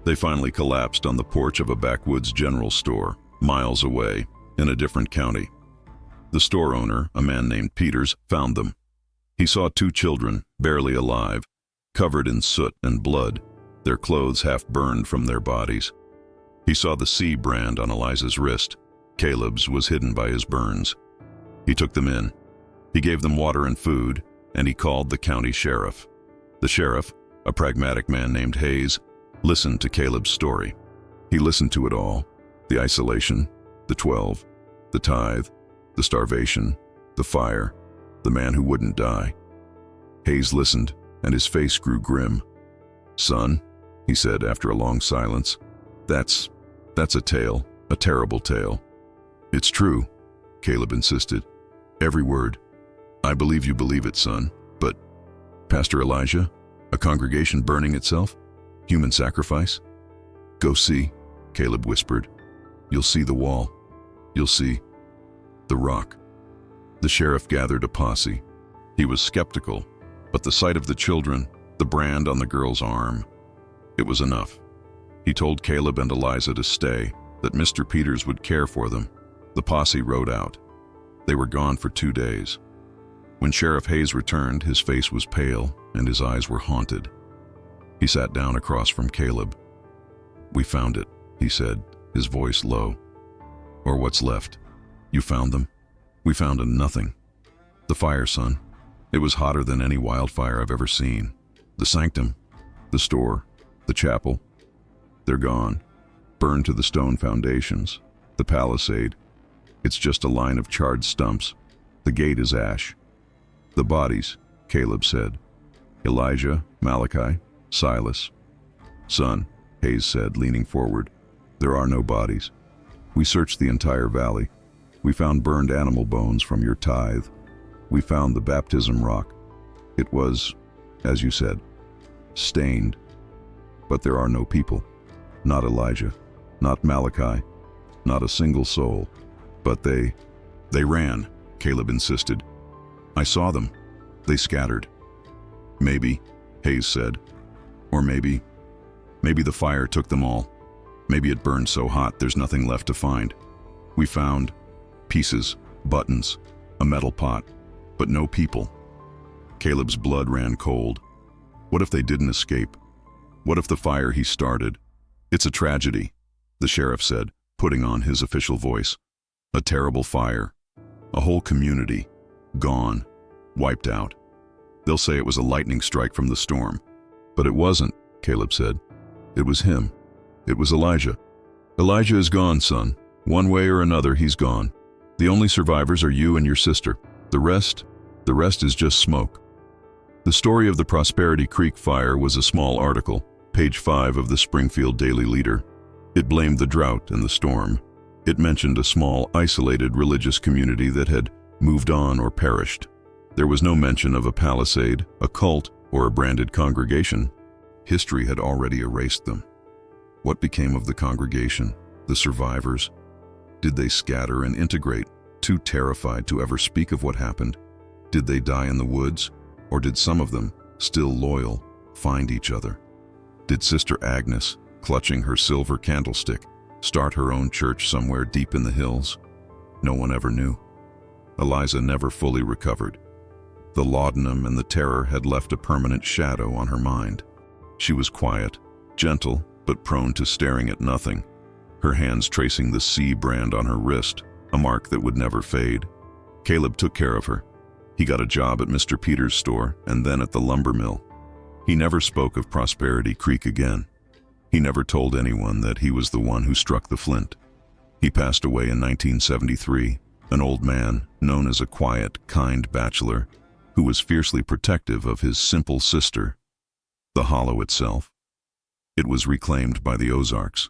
They finally collapsed on the porch of a backwoods general store, miles away, in a different county. The store owner, a man named Peters, found them. He saw 2 children, barely alive, covered in soot and blood, their clothes half burned from their bodies. He saw the C brand on Eliza's wrist. Caleb's was hidden by his burns. He took them in. He gave them water and food, and he called the county sheriff. The sheriff, a pragmatic man named Hayes, listened to Caleb's story. He listened to it all: the isolation, the 12, the tithe, the starvation, the fire, the man who wouldn't die. Hayes listened, and his face grew grim. "Son," he said after a long silence, that's a tale, a terrible tale." "It's true," Caleb insisted. "Every word. I believe you believe it, son, but Pastor Elijah, a congregation burning itself, human sacrifice?" "Go see," Caleb whispered. "You'll see the wall. You'll see the rock." The sheriff gathered a posse. He was skeptical, but the sight of the children, the brand on the girl's arm, it was enough. He told Caleb and Eliza to stay, that Mr. Peters would care for them. The posse rode out. They were gone for 2 days. When Sheriff Hayes returned, his face was pale and his eyes were haunted. He sat down across from Caleb. "We found it," he said, his voice low. "Or what's left. You found them?" "We found nothing. The fire, son. It was hotter than any wildfire I've ever seen. The sanctum, the store, the chapel, they're gone, burned to the stone foundations. The palisade, it's just a line of charred stumps. The gate is ash. The bodies," Caleb said. "Elijah, Malachi, Silas." "Son," Hayes said, leaning forward, "there are no bodies. We searched the entire valley. We found burned animal bones from your tithe. We found the baptism rock. It was, as you said, stained. But there are no people. Not Elijah, not Malachi, Not a single soul. But they ran, Caleb insisted. I saw them. They scattered. Maybe, Hayes said. Or maybe the fire took them all. Maybe it burned so hot there's nothing left to find. We found pieces, buttons, a metal pot, but no people. Caleb's blood ran cold. What if they didn't escape? What if the fire he started? It's a tragedy, the sheriff said, putting on his official voice. A terrible fire. A whole community. Gone. Wiped out. They'll say it was a lightning strike from the storm. But it wasn't, Caleb said. It was him. It was Elijah. Elijah is gone, son. One way or another, he's gone. The only survivors are you and your sister. The rest is just smoke. The story of the Prosperity Creek fire was a small article, page 5 of the Springfield Daily Leader. It blamed the drought and the storm. It mentioned a small, isolated religious community that had moved on or perished. There was no mention of a palisade, a cult, or a branded congregation. History had already erased them. What became of the congregation, the survivors? Did they scatter and integrate, too terrified to ever speak of what happened? Did they die in the woods, or did some of them, still loyal, find each other? Did Sister Agnes, clutching her silver candlestick, start her own church somewhere deep in the hills? No one ever knew. Eliza never fully recovered. The laudanum and the terror had left a permanent shadow on her mind. She was quiet, gentle, but prone to staring at nothing, her hands tracing the C brand on her wrist, a mark that would never fade. Caleb took care of her. He got a job at Mr. Peters' store and then at the lumber mill. He never spoke of Prosperity Creek again. He never told anyone that he was the one who struck the flint. He passed away in 1973, an old man known as a quiet, kind bachelor who was fiercely protective of his simple sister, the hollow itself. It was reclaimed by the Ozarks.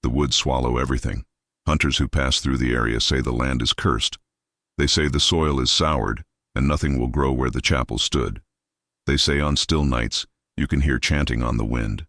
The woods swallow everything. Hunters who pass through the area say the land is cursed. They say the soil is soured and nothing will grow where the chapel stood. They say on still nights you can hear chanting on the wind.